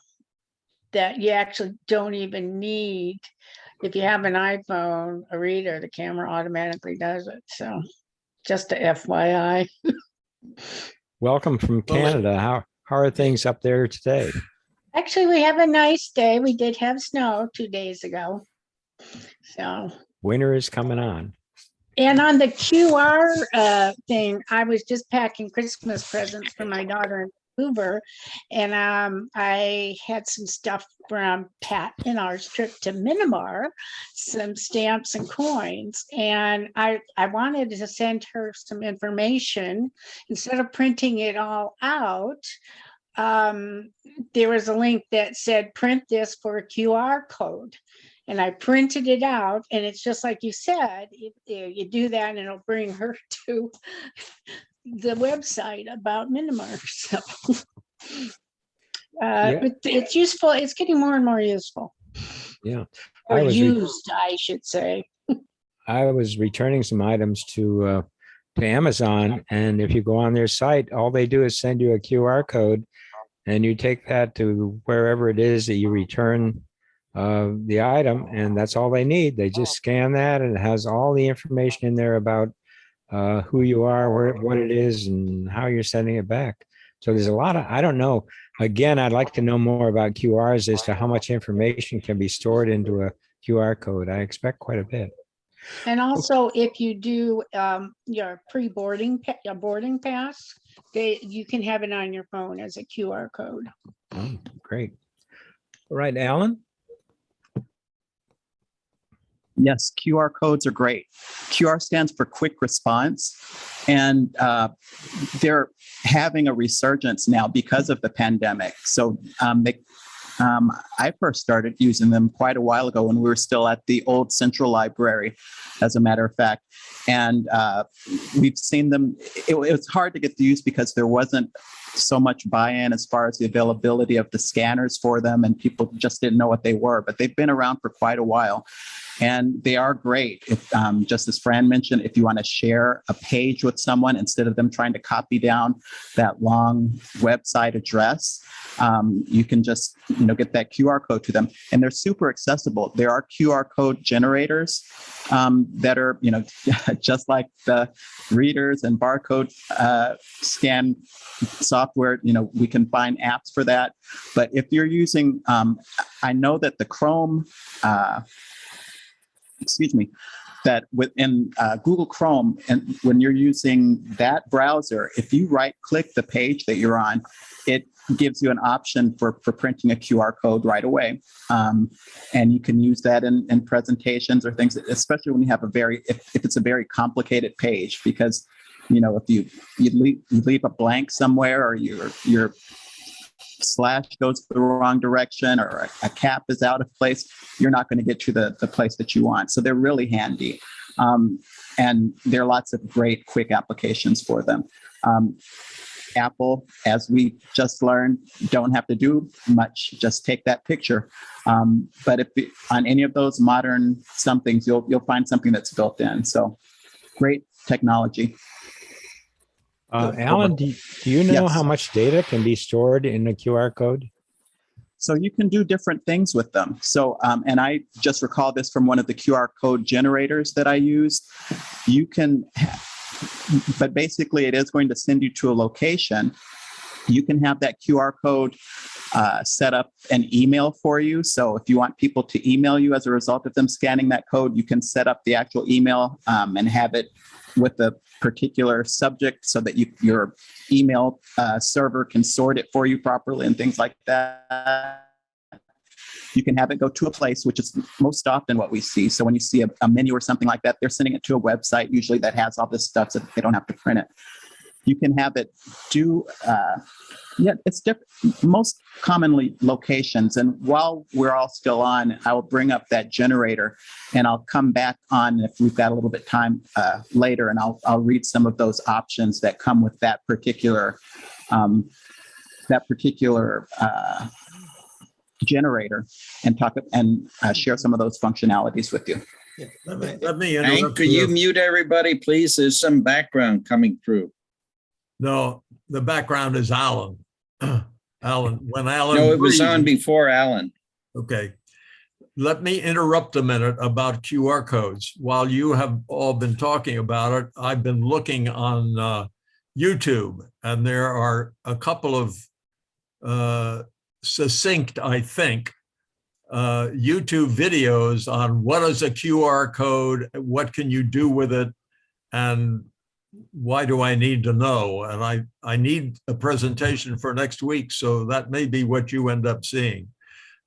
That you actually don't even need, if you have an iPhone, a reader, the camera automatically does it. So just a FYI. Welcome from Canada. How are things up there today? Actually, we have a nice day. We did have snow 2 days ago. So. Winter is coming on. And on the QR thing, I was just packing Christmas presents for my daughter in Vancouver, and I had some stuff from Pat in our trip to Myanmar, some stamps and coins, and I wanted to send her some information. Instead of printing it all out, there was a link that said print this for a QR code. And I printed it out, and it's just like you said, you do that and it'll bring her to the website about Myanmar. So it's useful. It's getting more and more useful. Yeah. Or used, I should say. I was returning some items to Amazon, and if you go on their site, all they do is send you a QR code, and you take that to wherever it is that you return the item, and that's all they need. They just scan that, and it has all the information in there about who you are, what it is, and how you're sending it back. So there's a lot of, I don't know. Again, I'd like to know more about QRs as to how much information can be stored into a QR code. I expect quite a bit. And also, if you do your pre-boarding boarding pass, you can have it on your phone as a QR code. Oh, great. All right, Alan. Yes, QR codes are great. QR stands for quick response, and they're having a resurgence now because of the pandemic. So I first started using them quite a while ago when we were still at the old Central Library, as a matter of fact. And we've seen them. It was hard to get to use because there wasn't so much buy-in as far as the availability of the scanners for them, and people just didn't know what they were. But they've been around for quite a while. And they are great. If, just as Fran mentioned, if you want to share a page with someone, instead of them trying to copy down that long website address, you can just get that QR code to them. And they're super accessible. There are QR code generators that are just like the readers and barcode scan software. We can find apps for that. But if you're using, I know that the Chrome that within Google Chrome, and when you're using that browser, if you right-click the page that you're on, it gives you an option for printing a QR code right away. And you can use that in presentations or things, especially when you have if it's a very complicated page, because, if you leave a blank somewhere, or your slash goes the wrong direction, or a cap is out of place, you're not going to get to the place that you want. So they're really handy. And there are lots of great quick applications for them. Apple, as we just learned, don't have to do much, just take that picture. But if on any of those modern somethings, you'll find something that's built in. So great technology. Alan, do you know how much data can be stored in a QR code? So you can do different things with them. So, and I just recall this from one of the QR code generators that I used. You can, but basically it is going to send you to a location. You can have that QR code set up an email for you. So if you want people to email you as a result of them scanning that code, you can set up the actual email and have it with a particular subject so that your email server can sort it for you properly and things like that. You can have it go to a place, which is most often what we see. So when you see a menu or something like that, they're sending it to a website usually that has all this stuff so that they don't have to print it. You can have it do, it's different, most commonly locations. And while we're all still on, I will bring up that generator and I'll come back on if we've got a little bit time later, and I'll read some of those options that come with that particular generator and talk and share some of those functionalities with you. Yeah, Let me Hank, interrupt could you you. mute everybody, please? There's some background coming through. No, the background is Alan. Alan, when Alan. No, it was breathes- on before Alan. Okay. Let me interrupt a minute about QR codes. While you have all been talking about it, I've been looking on YouTube, and there are a couple of succinct, I think, YouTube videos on what is a QR code, what can you do with it, and why do I need to know? And I need a presentation for next week, so that may be what you end up seeing.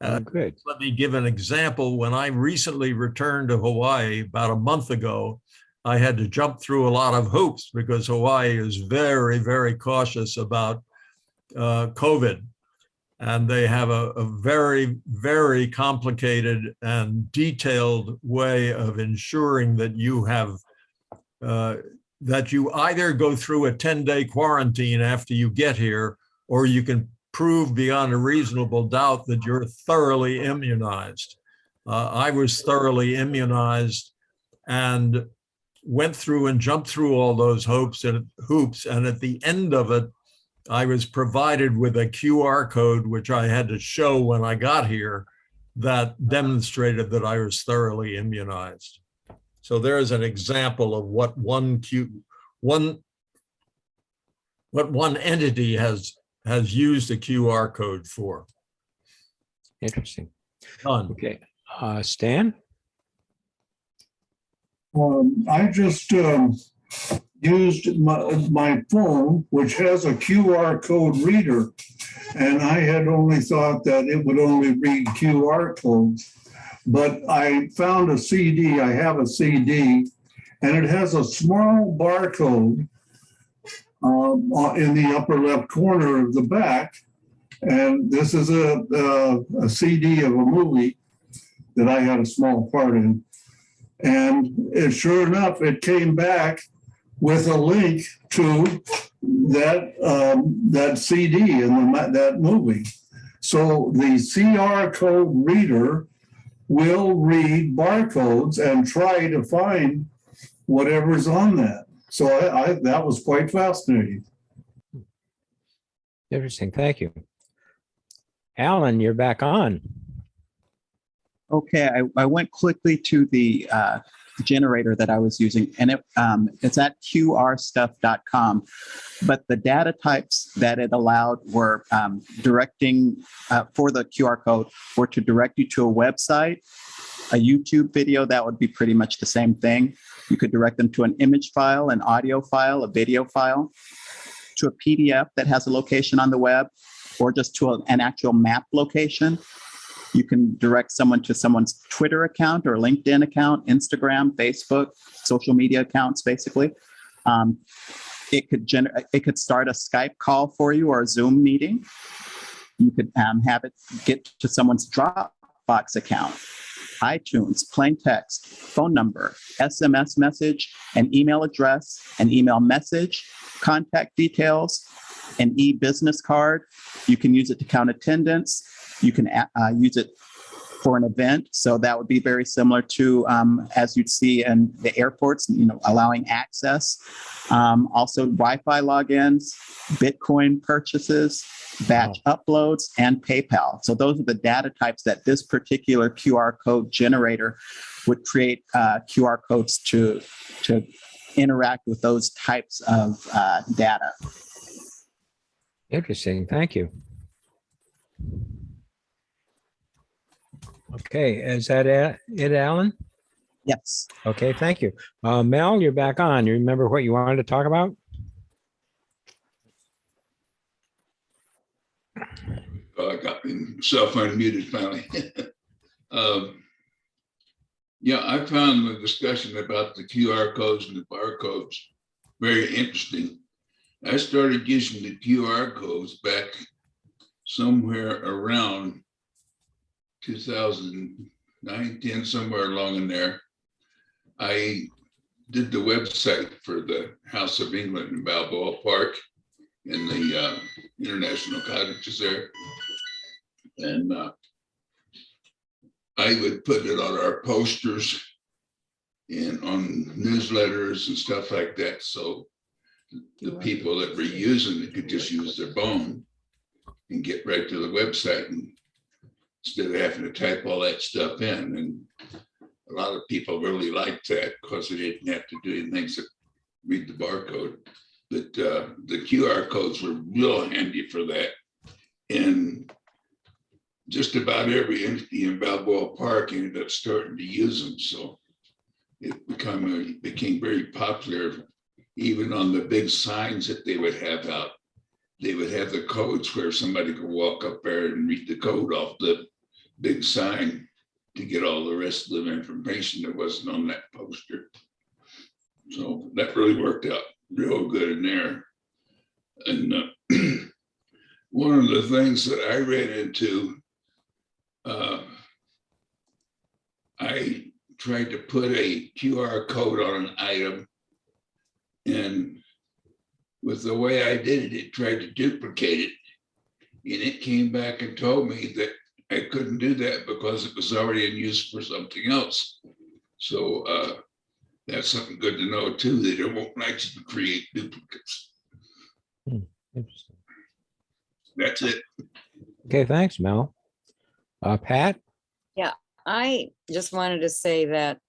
Good. Let me give an example. When I recently returned to Hawaii about a month ago, I had to jump through a lot of hoops because Hawaii is very, very cautious about COVID. And they have a very, very complicated and detailed way of ensuring that you have that you either go through a 10-day quarantine after you get here, or you can prove beyond a reasonable doubt that you're thoroughly immunized. I was thoroughly immunized and went through and jumped through all those hoops. And at the end of it, I was provided with a QR code, which I had to show when I got here, that demonstrated that I was thoroughly immunized. So there's an example of what one entity has used a QR code for. Interesting. Done. Okay. Stan? I just used my phone, which has a QR code reader, and I had only thought that it would only read QR codes. But I found a CD, I have a CD, and it has a small barcode in the upper left corner of the back. And this is a CD of a movie that I had a small part in. And sure enough, it came back with a link to that CD and that movie. So the QR code reader will read barcodes and try to find whatever's on that. So that was quite fascinating. Interesting. Thank you. Alan, you're back on. Okay, I went quickly to the generator that I was using, and it's at qrstuff.com. But the data types that it allowed were directing for the QR code were to direct you to a website, a YouTube video, that would be pretty much the same thing. You could direct them to an image file, an audio file, a video file, to a PDF that has a location on the web, or just to an actual map location. You can direct someone to someone's Twitter account or LinkedIn account, Instagram, Facebook, social media accounts, basically. It could start a Skype call for you or a Zoom meeting. You could have it get to someone's Dropbox account, iTunes, plain text, phone number, SMS message, an email address, an email message, contact details, an e-business card. You can use it to count attendance. You can use it for an event. So that would be very similar to, as you'd see in the airports, allowing access. Also Wi-Fi logins, Bitcoin purchases, batch uploads, and PayPal. So those are the data types that this particular QR code generator would create QR codes to interact with those types of data. Interesting. Thank you. Okay, is that it, Alan? Yes. Okay, thank you. Mel, you're back on. You remember what you wanted to talk about? I got myself unmuted finally. Yeah, I found the discussion about the QR codes and the barcodes very interesting. I started using the QR codes back somewhere around 2009, 10, somewhere along in there. I did the website for the House of England in Balboa Park in the international cottages there. And I would put it on our posters and on newsletters and stuff like that. So the people that were using it could just use their phone and get right to the website, and instead of having to type all that stuff in. And a lot of people really liked that because they didn't have to do anything except read the barcode. But the QR codes were real handy for that. And just about every entity in Balboa Park ended up starting to use them. So it became very popular. Even on the big signs that they would have out, they would have the codes where somebody could walk up there and read the code off the big sign to get all the rest of the information that wasn't on that poster. So that really worked out real good in there. And one of the things that I ran into, I tried to put a QR code on an item, and with the way I did it, it tried to duplicate it. And it came back and told me that I couldn't do that because it was already in use for something else. So that's something good to know too. They won't like you to create duplicates. Interesting. That's it. Okay, thanks, Mel. Pat? Yeah, I just wanted to say that,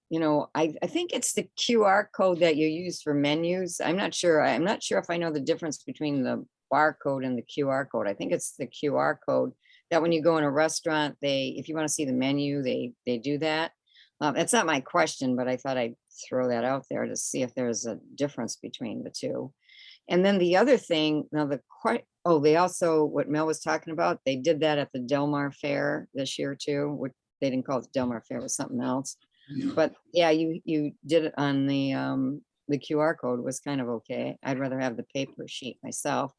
I think it's the QR code that you use for menus. I'm not sure if I know the difference between the barcode and the QR code. I think it's the QR code that when you go in a restaurant, if you want to see the menu, they do that. That's not my question, but I thought I'd throw that out there to see if there's a difference between the two. And then the other thing, they also, what Mel was talking about, they did that at the Del Mar Fair this year too, which they didn't call it Del Mar Fair, it was something else. Yeah. But yeah, you did it on the QR code was kind of okay. I'd rather have the paper sheet myself.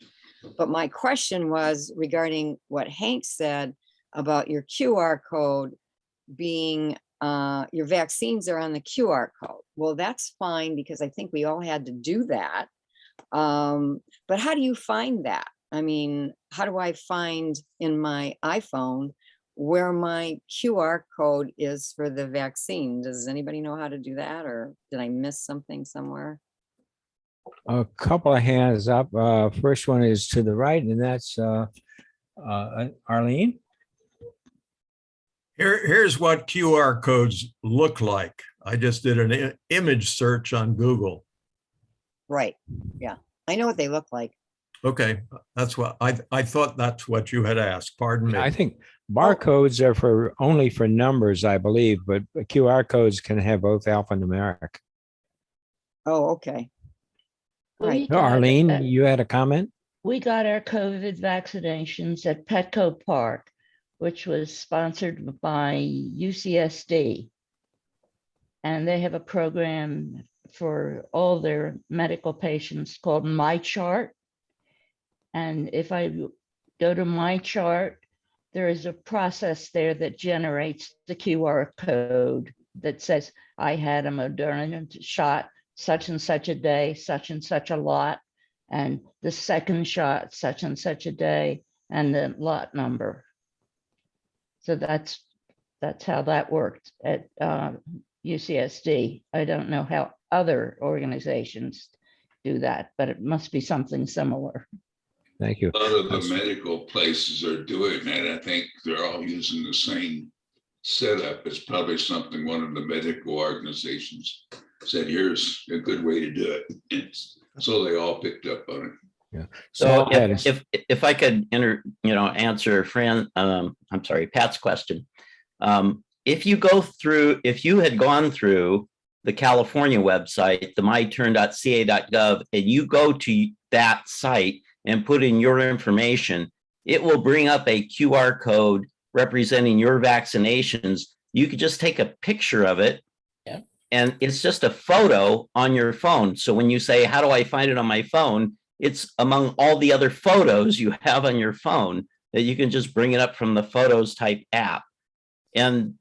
But my question was regarding what Hank said about your QR code being, your vaccines are on the QR code. Well, that's fine because I think we all had to do that. But how do you find that? I mean, how do I find in my iPhone where my QR code is for the vaccine? Does anybody know how to do that, or did I miss something somewhere? A couple of hands up. First one is to the right, and that's Arlene. Here's what QR codes look like. I just did an image search on Google. Right. Yeah, I know what they look like. Okay, that's what I thought that's what you had asked. Pardon me. I think barcodes are only for numbers, I believe, but QR codes can have both alphanumeric. Oh, okay. Right. No, Arlene, you had a comment? We got our COVID vaccinations at Petco Park, which was sponsored by UCSD. And they have a program for all their medical patients called My Chart. And if I go to My Chart, there is a process there that generates the QR code that says, I had a Moderna shot such and such a day, such and such a lot, and the second shot, such and such a day, and the lot number. So that's That's how that worked at UCSD. I don't know how other organizations do that, but it must be something similar. Thank you. A lot of the medical places are doing that. I think they're all using the same setup. It's probably something one of the medical organizations said, here's a good way to do it. So they all picked up on it. Yeah. So Mel, if I could answer I'm sorry, Pat's question. If you had gone through the California website, the myturn.ca.gov, and you go to that site and put in your information, it will bring up a QR code representing your vaccinations. You could just take a picture of it. Yeah. And it's just a photo on your phone. So when you say, how do I find it on my phone? It's among all the other photos you have on your phone that you can just bring it up from the Photos type app. And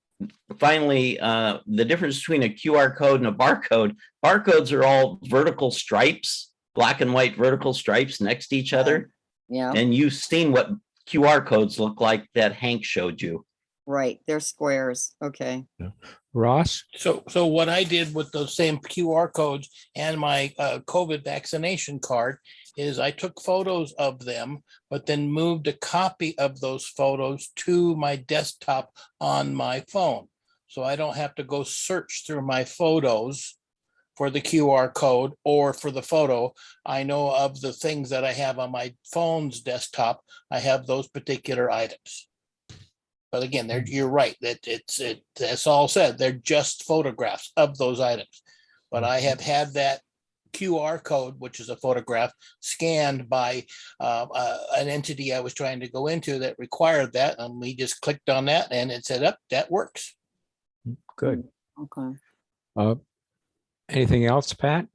finally, the difference between a QR code and a barcode, barcodes are all vertical stripes, black and white vertical stripes next to each other. Yeah, And you've seen what QR codes look like that Hank showed you. right. They're squares. Okay. Ross? So what I did with those same QR codes and my COVID vaccination card is I took photos of them, but then moved a copy of those photos to my desktop on my phone. So I don't have to go search through my photos for the QR code or for the photo. I know of the things that I have on my phone's desktop. I have those particular items. But again, you're right, that that's all said, they're just photographs of those items. But I have had that QR code, which is a photograph, scanned by an entity I was trying to go into that required that. And we just clicked on that and it said, that works. Good. Okay. Anything else, Pat?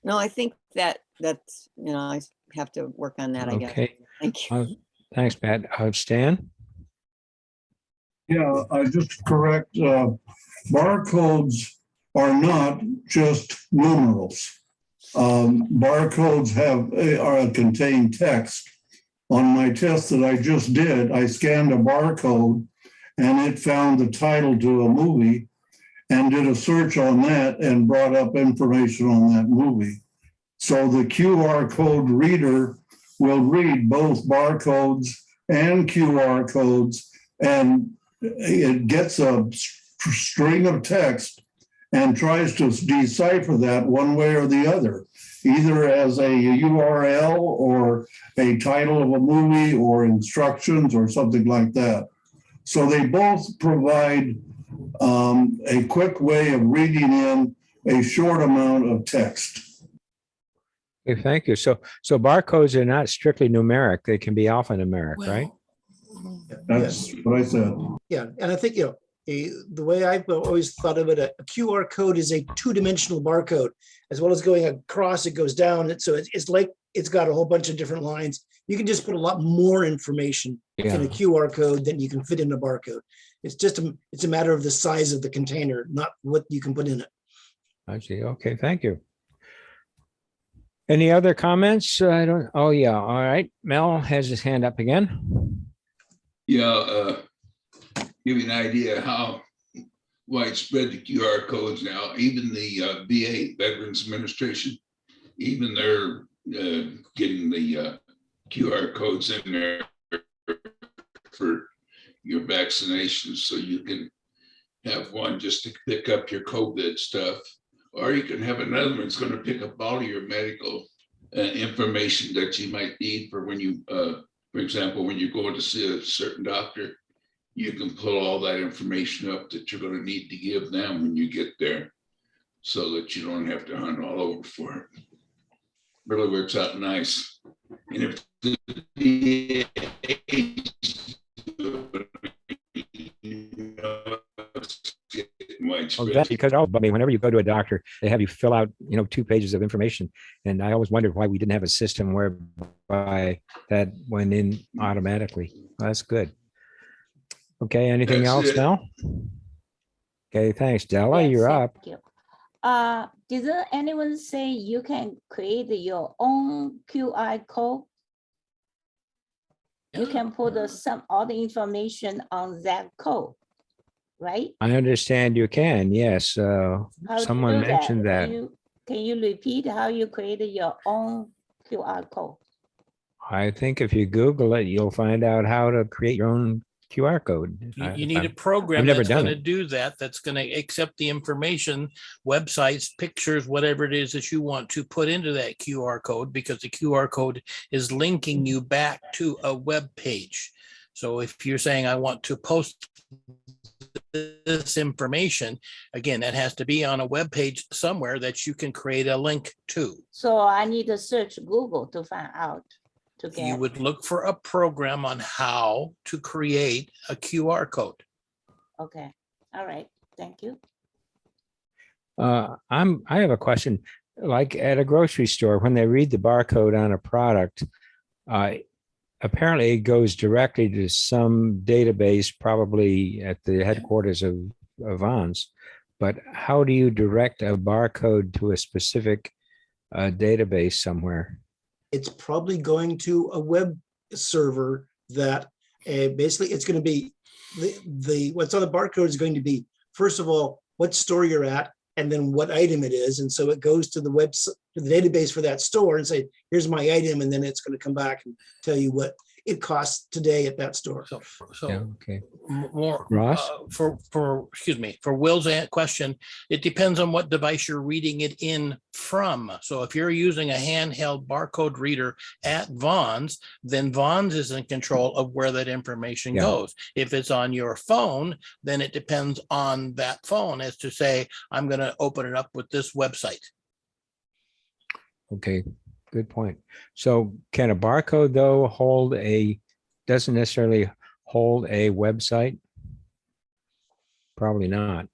No, I think that's, I have to work on that, I guess. Okay. Thank you. Thanks, Pat. Stan? Yeah, I just correct, barcodes are not just numerals. Barcodes contain text. On my test that I just did, I scanned a barcode and it found the title to a movie and did a search on that and brought up information on that movie. So the QR code reader will read both barcodes and QR codes, and it gets a string of text and tries to decipher that one way or the other, either as a URL or a title of a movie or instructions or something like that. So they both provide a quick way of reading in a short amount of text. Okay, thank you. So barcodes are not strictly numeric. They can be alphanumeric, right? That's what I said. Yeah, and I think, the way I've always thought of it, a QR code is a two-dimensional barcode. As well as going across, it goes down. So it's like it's got a whole bunch of different lines. You can just put a lot more information in a QR code than you can fit in a barcode. It's a matter of the size of the container, not what you can put in it. I see. Okay, thank you. Any other comments? Oh yeah, all right. Mel has his hand up again. Yeah, give you an idea how widespread the QR codes now. Even the VA, Veterans Administration, even they're getting the QR codes in there for your vaccinations, so you can have one just to pick up your COVID stuff, or you can have another one that's going to pick up all of your medical information that you might need for when you, for example, when you're going to see a certain doctor, you can pull all that information up that you're going to need to give them when you get there, so that you don't have to hunt all over for it. Really works out nice. And if the That's because whenever you go to a doctor, they have you fill out 2 pages of information, and I always wondered why we didn't have a system whereby that went in automatically. Well, that's good. Okay, anything else, Mel? Okay, thanks, Della. You're up. Thank you. Did anyone say you can create your own QR code? You can put all the information on that code. right? I understand you can, yes. How to Someone do that? mentioned that. Can you repeat how you created your own QR code? I think if you Google it, you'll find out how to create your own QR code. You need a program I've never that's done going to it. do that, that's going to accept the information, websites, pictures, whatever it is that you want to put into that QR code, because the QR code is linking you back to a web page. So if you're saying, I want to post this information, again, that has to be on a web page somewhere that you can create a link to. So I need to search Google to find out. You would look for a program on how to create a QR code. Okay, all right, thank you. I have a question. Like at a grocery store, when they read the barcode on a product, apparently it goes directly to some database, probably at the headquarters of Vons. But how do you direct a barcode to a specific database somewhere? It's probably going to a web server that basically it's going to be the what's on the barcode is going to be, first of all, what store you're at, and then what item it is. And so it goes to the website, to the database for that store and say, here's my item. And then it's going to come back and tell you what it costs today at that store. So Yeah, okay. more Ross? for excuse me, for Will's question, it depends on what device you're reading it in from. So if you're using a handheld barcode reader at Vons, then Vons is in control of where that information goes. If it's on your phone, then it depends on that phone as to say, I'm going to open it up with this website. Okay, good point. So can a barcode though doesn't necessarily hold a website? Probably not.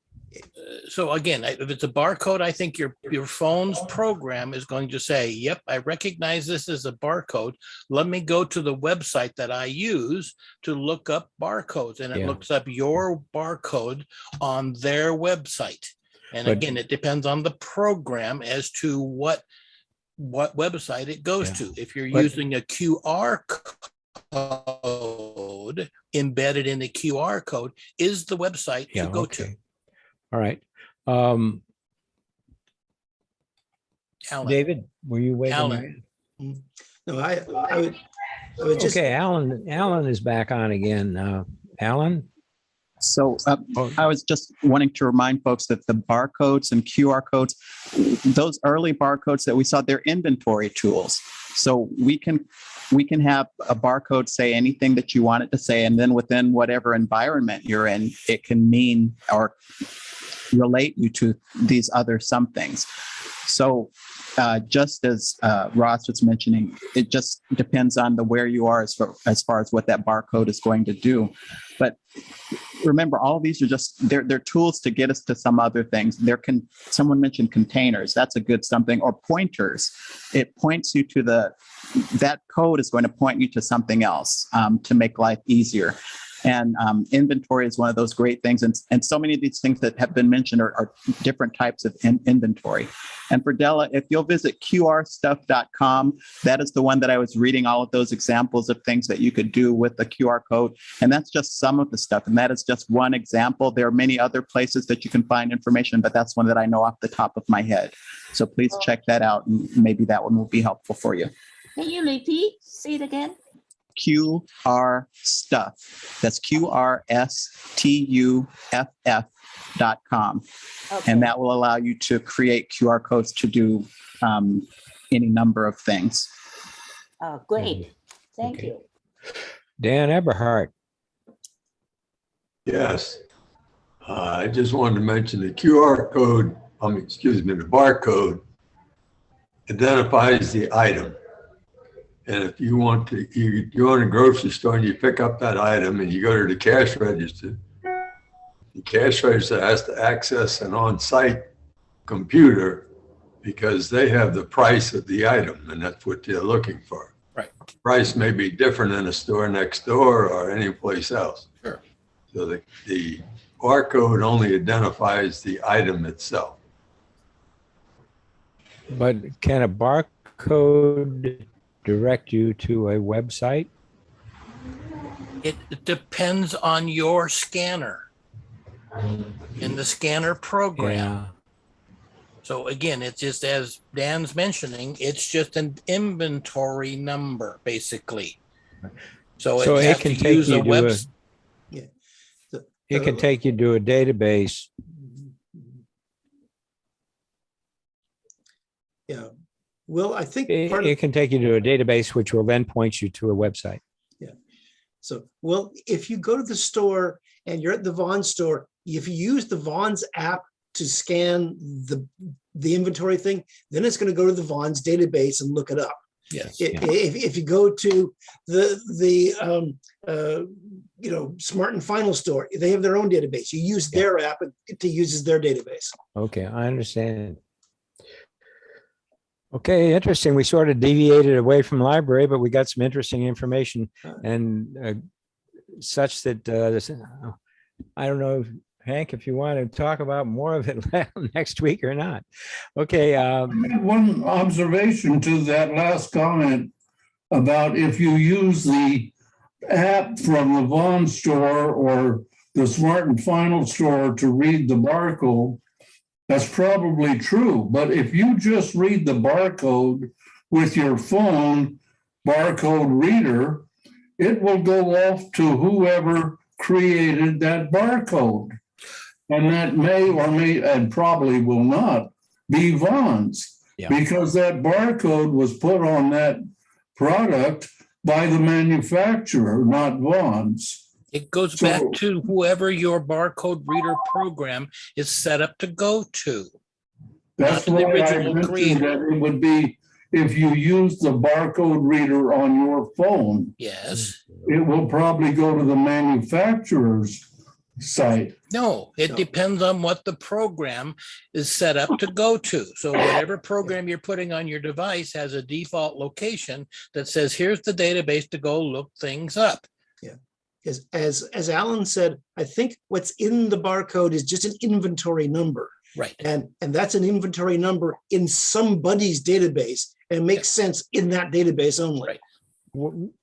So again, if it's a barcode, I think your phone's program is going to say, yep, I recognize this as a barcode. Let me go to the website that I use to look up barcodes, and it looks up your barcode on their website. And But- again, it depends on the program as to what website it goes to. If you're using a QR code embedded in the QR code is the website to go to. All right. Alan. David, were you waiting? Alan. No, I would just. Okay, Alan is back on again. Alan? So I was just wanting to remind folks that the barcodes and QR codes, those early barcodes that we saw, they're inventory tools. So we can have a barcode say anything that you want it to say, and then within whatever environment you're in, it can mean or relate you to these other somethings. So just as Ross was mentioning, it just depends on where you are as far as what that barcode is going to do. But remember, all of these are they're tools to get us to some other things. Someone mentioned containers. That's a good something, or pointers. It points you to that code is going to point you to something else to make life easier. And inventory is one of those great things. And so many of these things that have been mentioned are different types of inventory. And for Della, if you'll visit qrstuff.com, that is the one that I was reading all of those examples of things that you could do with the QR code. And that's just some of the stuff. And that is just one example. There are many other places that you can find information, but that's one that I know off the top of my head. So please check that out, and maybe that one will be helpful for you. Can you repeat? Say it again. QR Stuff. That's QRSTUFF.com. Okay. And that will allow you to create QR codes to do any number of things. Oh, great. Thank you. Dan Eberhardt. Yes. I just wanted to mention the QR code, the barcode identifies the item. And if you want to, you go in a grocery store and you pick up that item and you go to the cash register, the cash register has to access an on-site computer because they have the price of the item, and that's what they're looking for. Right. Price may be different in a store next door or any place else. Sure. So the barcode only identifies the item itself. But can a barcode direct you to a website? It depends on your scanner. in the scanner program. Yeah. So again, it's just as Dan's mentioning, it's just an inventory number, basically. So So it it has can to take use you a to web. a, Yeah. it can take you to a database. Yeah. Well, I think It, part of, it can take you to a database, which will then point you to a website. so, well, if you go to the store and you're at the Vons store, if you use the Vons app to scan the inventory thing, then it's going to go to the Vons database and look it up. Yes. If you go to the Smart and Final store, they have their own database. You use their app, it uses their database. Okay, I understand. Okay, interesting. We sort of deviated away from library, but we got some interesting information and such that I don't know, Hank, if you want to talk about more of it next week or not. Okay. One observation to that last comment about if you use the app from the Vaughn store or the Smart and Final store to read the barcode, that's probably true. But if you just read the barcode with your phone barcode reader, it will go off to whoever created that barcode. And that may or may, and probably will not, be Vaughn's, because that barcode was put on that product by the manufacturer, not Vaughn's. It goes back to whoever your barcode reader program is set up to go to. That's not why the I original mentioned creator. that it would be if you use the barcode reader on your phone. Yes. It will probably go to the manufacturer's site. No, it depends on what the program is set up to go to. So whatever program you're putting on your device has a default location that says, here's the database to go look things up. Yeah. As Alan said, I think what's in the barcode is just an inventory number. Right. And that's an inventory number in somebody's database and makes sense in that database only. Right.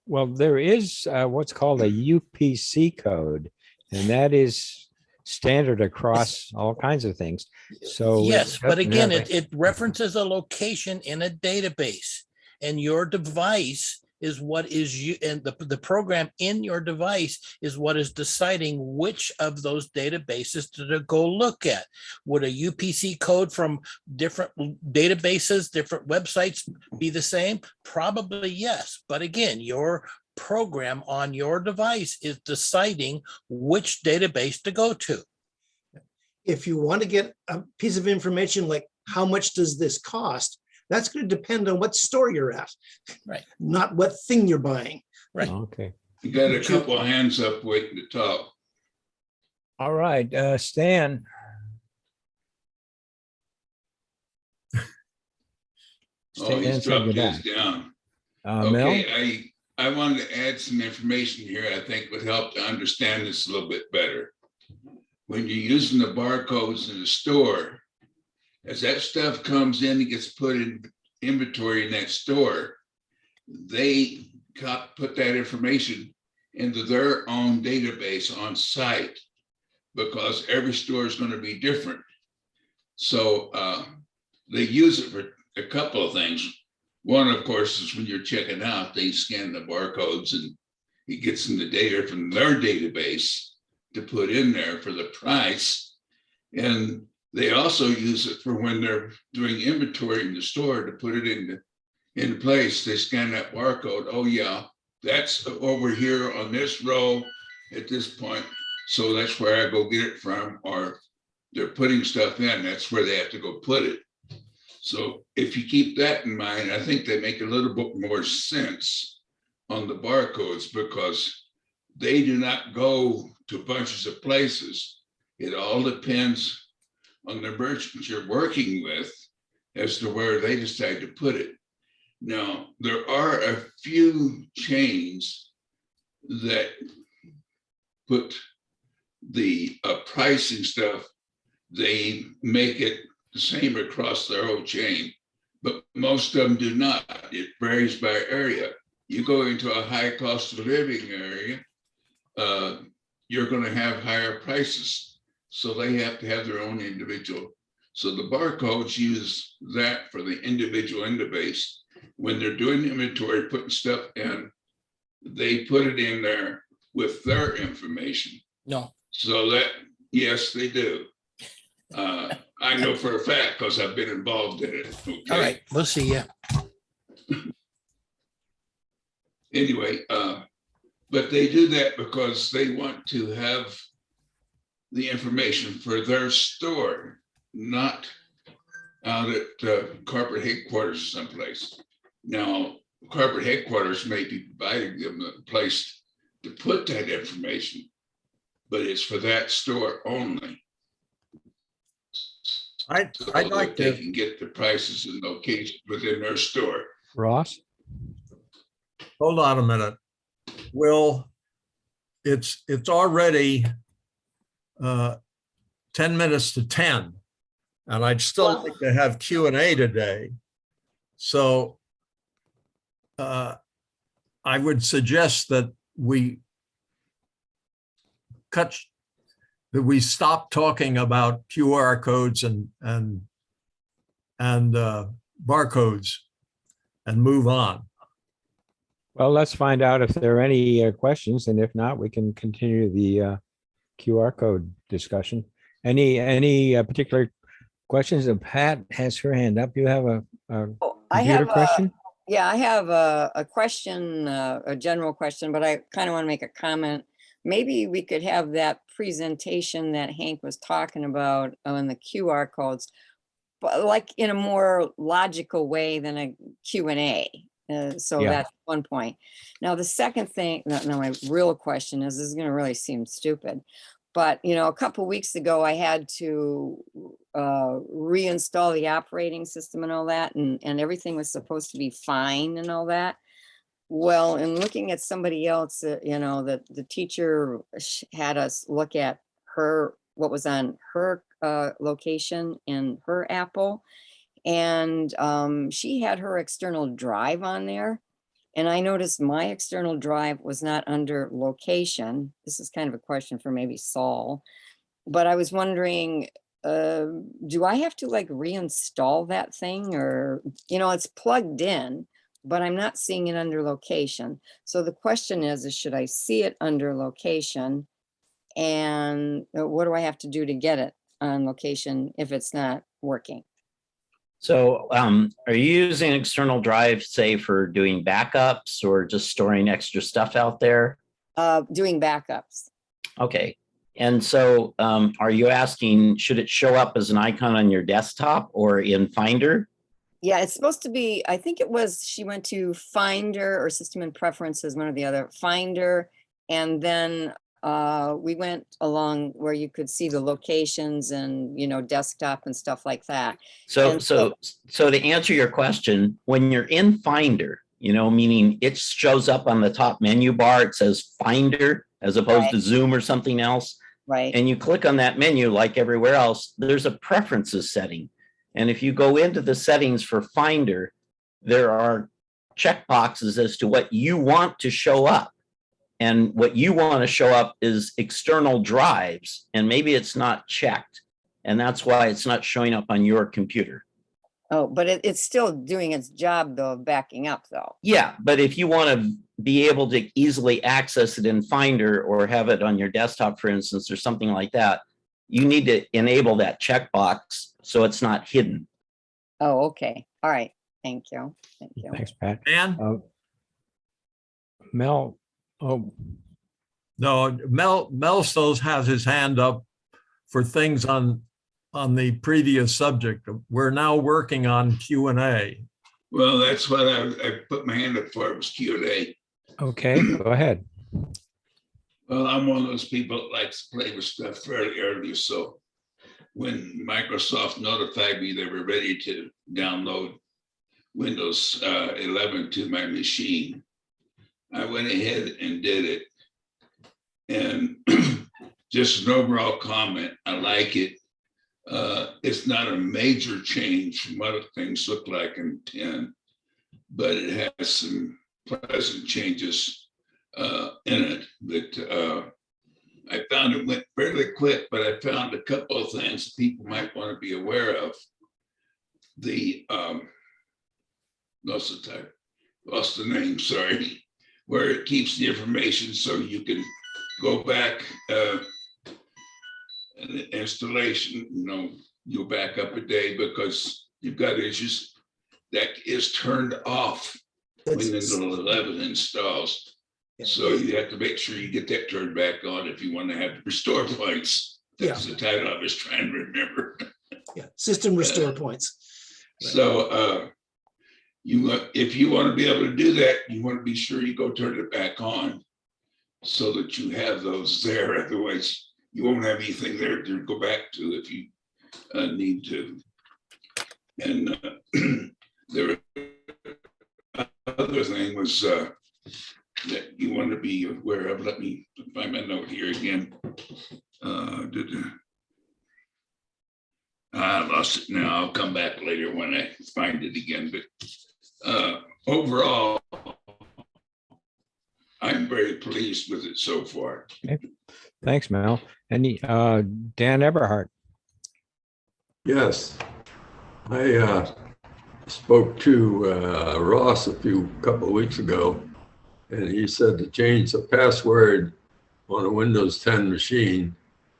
Well, there is what's called a UPC code, and that is standard across all kinds of things. So yes, but again, have it references a location in a database, and your device is what is you, and the program in your device is what is deciding which of those databases to go look at. Would a UPC code from different databases, different websites be the same? Probably yes, but again, your program on your device is deciding which database to go to. If you want to get a piece of information like how much does this cost, that's going to depend on what store you're at, right? Not what thing you're buying, right? Okay. You got a couple of hands up waiting to talk. All right, Stan. Oh, he's dropped his down. Mel? Okay, I wanted to add some information here I think would help to understand this a little bit better. When you're using the barcodes in the store, as that stuff comes in and gets put in inventory in that store, they put that information into their own database on site because every store is going to be different. So they use it for a couple of things. One, of course, is when you're checking out, they scan the barcodes and it gets in the data from their database to put in there for the price. And they also use it for when they're doing inventory in the store to put it into place. They scan that barcode. Oh yeah, that's over here on this row at this point. So that's where I go get it from, or they're putting stuff in, that's where they have to go put it. So if you keep that in mind, I think they make a little bit more sense on the barcodes because they do not go to bunches of places. It all depends on the merchants you're working with as to where they decide to put it. Now, there are a few chains that put the pricing stuff, they make it the same across their whole chain, but most of them do not. It varies by area. You go into a high cost of living area, you're going to have higher prices. so they have to have their own individual. So the barcodes use that for the individual interface. When they're doing inventory, putting stuff in, they put it in there with their information. No. So that, yes, they do. I know for a fact because I've been involved in it. Okay? All right, we'll see you. Anyway, but they do that because they want to have the information for their store, not out at corporate headquarters someplace. Now, corporate headquarters may be providing them a place to put that information, but it's for that store only. I'd like they to, can get the prices and locations within their store. Ross? hold on a minute. Will, it's already 10 minutes to 10, and I'd still like to have Q&A today. So I would suggest that we stop talking about QR codes and barcodes and move on. Well, let's find out if there are any questions, and if not, we can continue the QR code discussion. Any particular questions? Pat has her hand up. You have a I have question? I have a question, a general question, but I kind of want to make a comment. Maybe we could have that presentation that Hank was talking about on the QR codes, but like in a more logical way than a Q&A. So Yeah. that's one point. Now, the second thing, no, my real question is, this is going to really seem stupid, but a couple of weeks ago, I had to reinstall the operating system and all that, and everything was supposed to be fine and all that. Well, in looking at somebody else, the teacher had us look at what was on her location in her Apple. And she had her external drive on there. And I noticed my external drive was not under location. This is kind of a question for maybe Saul. But I was wondering, do I have to like reinstall that thing? Or, it's plugged in, but I'm not seeing it under location. So the question is should I see it under location? And what do I have to do to get it on location if it's not working? So are you using an external drive, say, for doing backups or just storing extra stuff out there? Doing backups. Okay. And so are you asking, should it show up as an icon on your desktop or in Finder? Yeah, it's supposed to be, I think it was, she went to Finder or System and Preferences, one or the other, Finder. And then we went along where you could see the locations and, desktop and stuff like that. So to answer your question, when you're in Finder, meaning it shows up on the top menu bar, it says Finder as opposed to Zoom or something else. Right. And you click on that menu like everywhere else, there's a preferences setting. And if you go into the settings for Finder, there are checkboxes as to what you want to show up. And what you want to show up is external drives, and maybe it's not checked. And that's why it's not showing up on your computer. Oh, but it's still doing its job though, of backing up though. Yeah, but if you want to be able to easily access it in Finder or have it on your desktop, for instance, or something like that, you need to enable that checkbox so it's not hidden. Oh, okay. All right. Thank you. Thank you. Thanks, Pat. Dan? Mel. Oh, No, Mel still has his hand up for things on the previous subject. We're now working on Q&A. Well, that's what I put my hand up for, was Q&A. okay, go ahead. Well, I'm one of those people that likes to play with stuff fairly early. So when Microsoft notified me they were ready to download Windows 11 to my machine, I went ahead and did it. And just an overall comment, I like it. It's not a major change from what things look like in 10, but it has some pleasant changes in it that I found it went fairly quick, but I found a couple of things people might want to be aware of. The lost the name, sorry, where it keeps the information so you can go back an installation, you'll back up a day because you've got issues. That is turned off when Windows 11 installs. So you have to make sure you get that turned back on if you want to have restore points. That's the title I was trying to remember. Yeah, system restore points. Right. So if you want to be able to do that, you want to be sure you go turn it back on so that you have those there. Otherwise, you won't have anything there to go back to if you need to. And the other thing was that you want to be aware of. Let me find my note here again. I lost it now. I'll come back later when I find it again. But overall, I'm very pleased with it so far. Okay. Thanks, Mel. And Dan Eberhardt. Yes, I spoke to Ross a couple of weeks ago, and he said to change the password on a Windows 10 machine,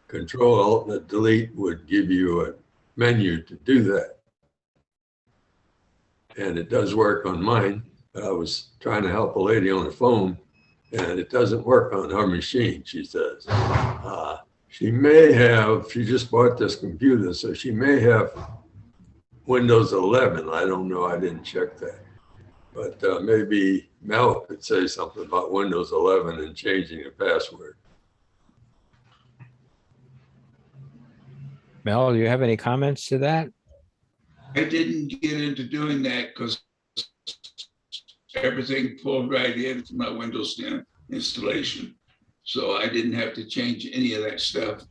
Control Alt and Delete would give you a menu to do that. And it does work on mine. I was trying to help a lady on the phone, and it doesn't work on her machine, she says. She just bought this computer, so she may have Windows 11. I don't know, I didn't check that. But maybe Mel could say something about Windows 11 and changing the password. Mel, do you have any comments to that? I didn't get into doing that because everything pulled right in from my Windows 10 installation. So I didn't have to change any of that stuff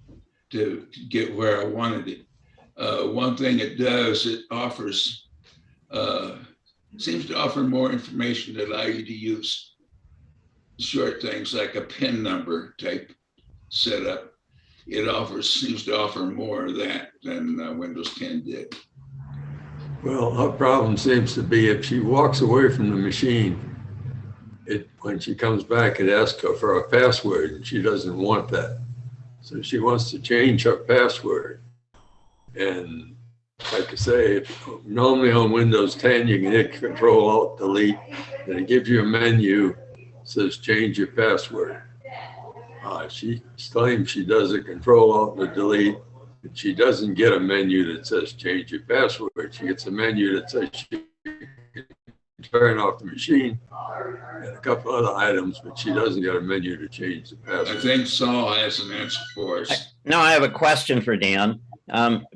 to get where I wanted it. One thing it does, it offers, seems to offer more information that allow you to use short things like a PIN number type setup. It seems to offer more of that than Windows 10 did. Well, her problem seems to be if she walks away from the machine, when she comes back, it asks her for a password, and she doesn't want that. So she wants to change her password. And like I say, normally on Windows 10, you can hit Control Alt Delete, and it gives you a menu that says change your password. She claims she does a Control Alt and Delete, and she doesn't get a menu that says change your password. She gets a menu that says she can turn off the machine and a couple other items, but she doesn't get a menu to change the password. I think Saul has an answer for us. No, I have a question for Dan.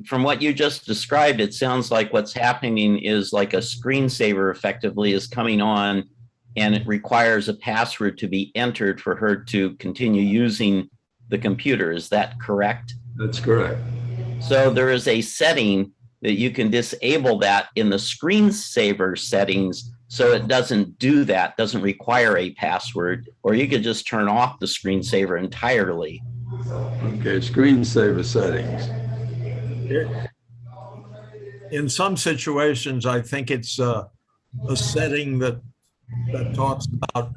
From what you just described, it sounds like what's happening is like a screensaver effectively is coming on, and it requires a password to be entered for her to continue using the computer. Is that correct? That's correct. So there is a setting that you can disable that in the screensaver settings so it doesn't do that, doesn't require a password, or you could just turn off the screensaver entirely. Okay, screensaver settings. In some situations, I think it's a setting that talks about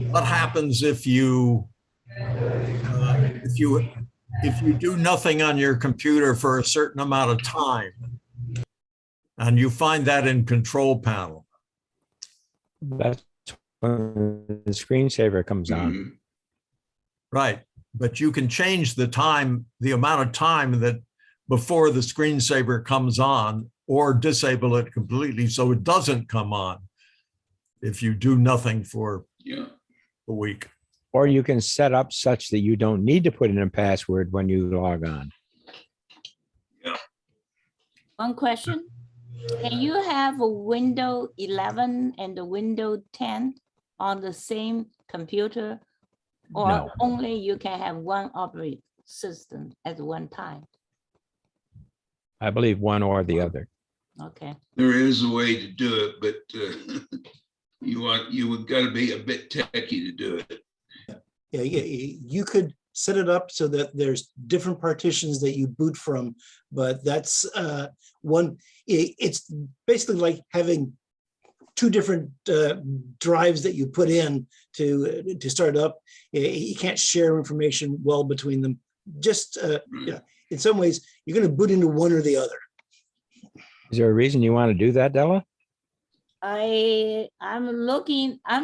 what happens if you do nothing on your computer for a certain amount of time, and you find that in Control Panel. That's when the screensaver comes on. Right, but you can change the time, the amount of time that before the screensaver comes on, or disable it completely so it doesn't come on if you do nothing for a week. Or you can set up such that you don't need to put in a password when you log on. Yeah. One question. Can you have a Windows 11 and a Windows 10 on the same computer? Or No. only you can have one operating system at one time? I believe one or the other. Okay. There is a way to do it, but you would got to be a bit techy to do it. Yeah, you could set it up so that there's different partitions that you boot from, but that's it's basically like having two different drives that you put in to start up. You can't share information well between them. Just yeah, in some ways, you're going to boot into one or the other. Is there a reason you want to do that, Della? I'm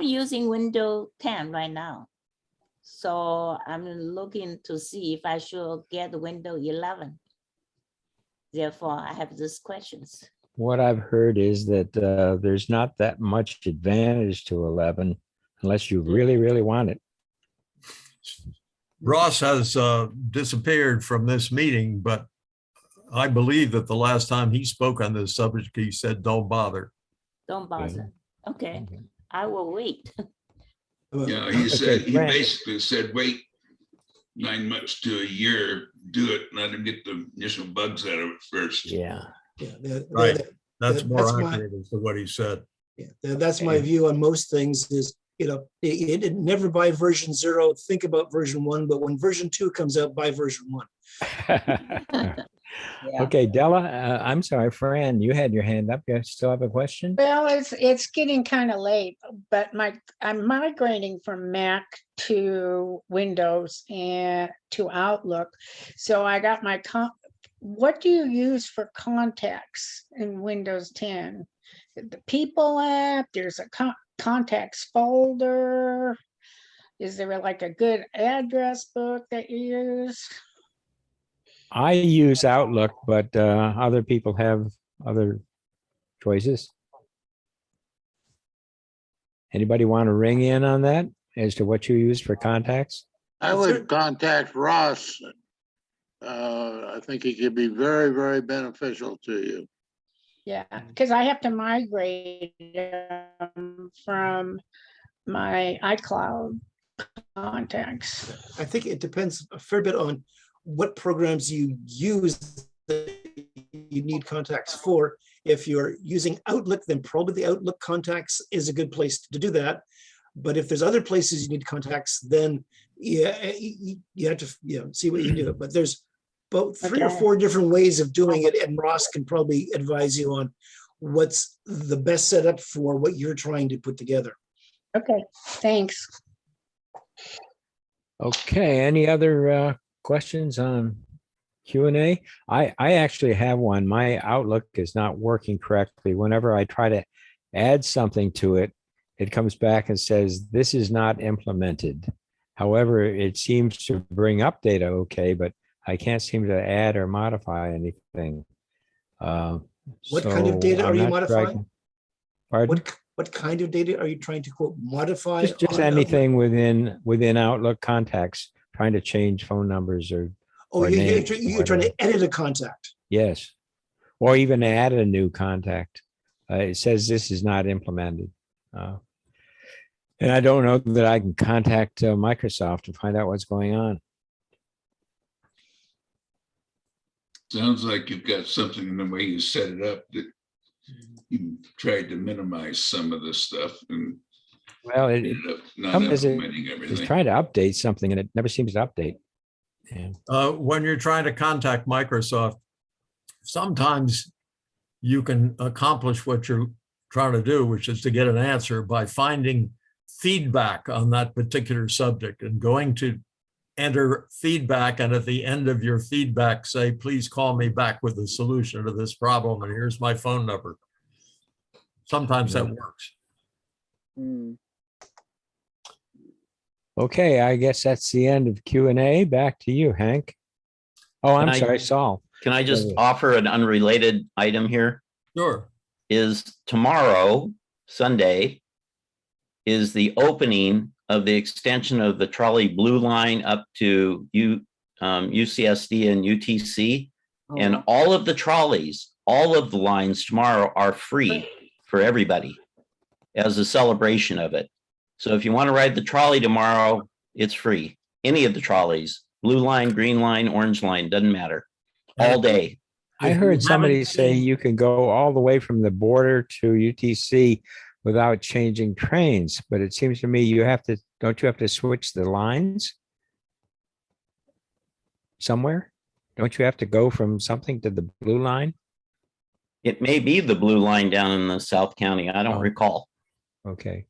using Windows 10 right now. So I'm looking to see if I should get Windows 11. Therefore, I have these questions. What I've heard is that there's not that much advantage to 11 unless you really, really want it. Ross has disappeared from this meeting, but I believe that the last time he spoke on this subject, he said, don't bother. Don't bother. Okay, I will wait. Yeah, he said, he basically said, wait 9 months to a year, do it, let him get the initial bugs out of it first. Yeah. Right. That's more accurate as to what he said. Yeah, that's my view on most things is, it never buy version 0, think about version 1, but when version 2 comes out, buy version 1. Okay, Della, I'm sorry, Fran, you had your hand up. You still have a question? Well, it's getting kind of late, but I'm migrating from Mac to Windows and to Outlook. So I got my what do you use for contacts in Windows 10? The People app, there's a contacts folder. Is there like a good address book that you use? I use Outlook, but other people have other choices. Anybody want to ring in on that as to what you use for contacts? I would contact Ross. I think he could be very, very beneficial to you. Yeah, because I have to migrate from my iCloud contacts. I think it depends a fair bit on what programs you use that you need contacts for. If you're using Outlook, then probably the Outlook contacts is a good place to do that. But if there's other places you need contacts, then yeah, you have to see what you do. But there's about 3 or 4 different ways of doing it, and Ross can probably advise you on what's the best setup for what you're trying to put together. Okay, thanks. Okay, any other questions on Q&A? I actually have one. My Outlook is not working correctly. Whenever I try to add something to it, it comes back and says, this is not implemented. However, it seems to bring up data okay, but I can't seem to add or modify anything. What kind of data are you modifying? Pardon? What kind of data are you trying to quote modify? Just anything within Outlook contacts, trying to change phone numbers or you're trying to edit a contact. Yes, or even add a new contact. It says this is not implemented. And I don't know that I can contact Microsoft to find out what's going on. Sounds like you've got something in the way you set it up that you tried to minimize some of this stuff and well, ended up not implementing it's everything. trying to update something and it never seems to update. Yeah. When you're trying to contact Microsoft, sometimes you can accomplish what you're trying to do, which is to get an answer by finding feedback on that particular subject and going to enter feedback, and at the end of your feedback say, please call me back with a solution to this problem, and here's my phone number. Sometimes that works. Okay, I guess that's the end of Q&A. Back to you, Hank. Oh, I'm sorry, Saul. Can I just offer an unrelated item here? Sure. Is tomorrow, Sunday, is the opening of the extension of the trolley blue line up to UCSD and UTC. And all of the trolleys, all of the lines tomorrow are free for everybody as a celebration of it. So if you want to ride the trolley tomorrow, it's free. Any of the trolleys, blue line, green line, orange line, doesn't matter, all day. I heard somebody say you can go all the way from the border to UTC without changing trains, but it seems to me don't you have to switch the lines? somewhere? Don't you have to go from something to the blue line? It may be the blue line down in the South County. I don't Oh. recall. Okay.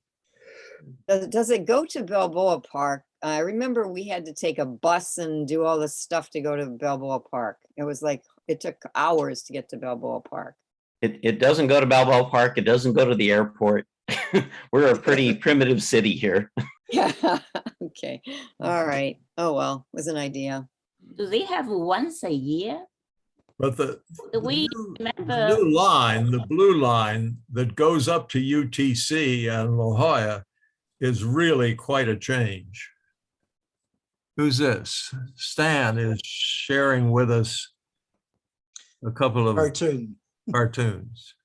Does it go to Balboa Park? I remember we had to take a bus and do all this stuff to go to Balboa Park. It was like, it took hours to get to Balboa Park. It doesn't go to Balboa Park. It doesn't go to the airport. We're a pretty primitive city here. Yeah, okay, all right. Oh, well, was an idea. Do they have once a year? But the We the remember, new line, the blue line that goes up to UTC and La Jolla is really quite a change. Who's this? Stan is sharing with us a couple of cartoons.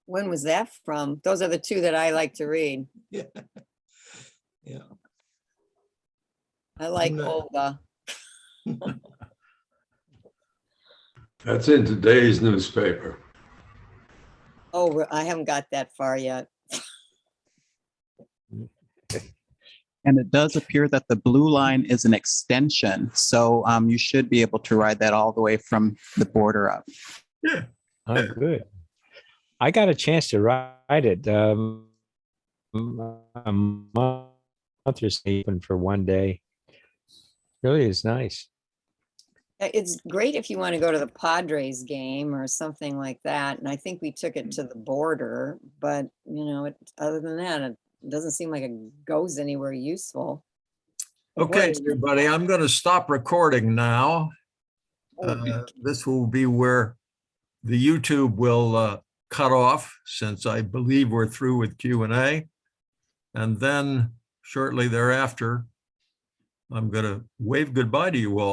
When was that from? Those are the two that I like to read. Yeah. Yeah. I like No. Olga. That's in today's newspaper. Oh, I haven't got that far yet. And it does appear that the blue line is an extension. So you should be able to ride that all the way from the border up. Yeah. Oh, good. I got a chance to ride it a month or so even for one day. Really is nice. It's great if you want to go to the Padres game or something like that. And I think we took it to the border, but you know, other than that, it doesn't seem like it goes anywhere useful. Okay, everybody, I'm going to stop recording now. This will be where the YouTube will cut off, since I believe we're through with Q&A. And then shortly thereafter, I'm going to wave goodbye to you all.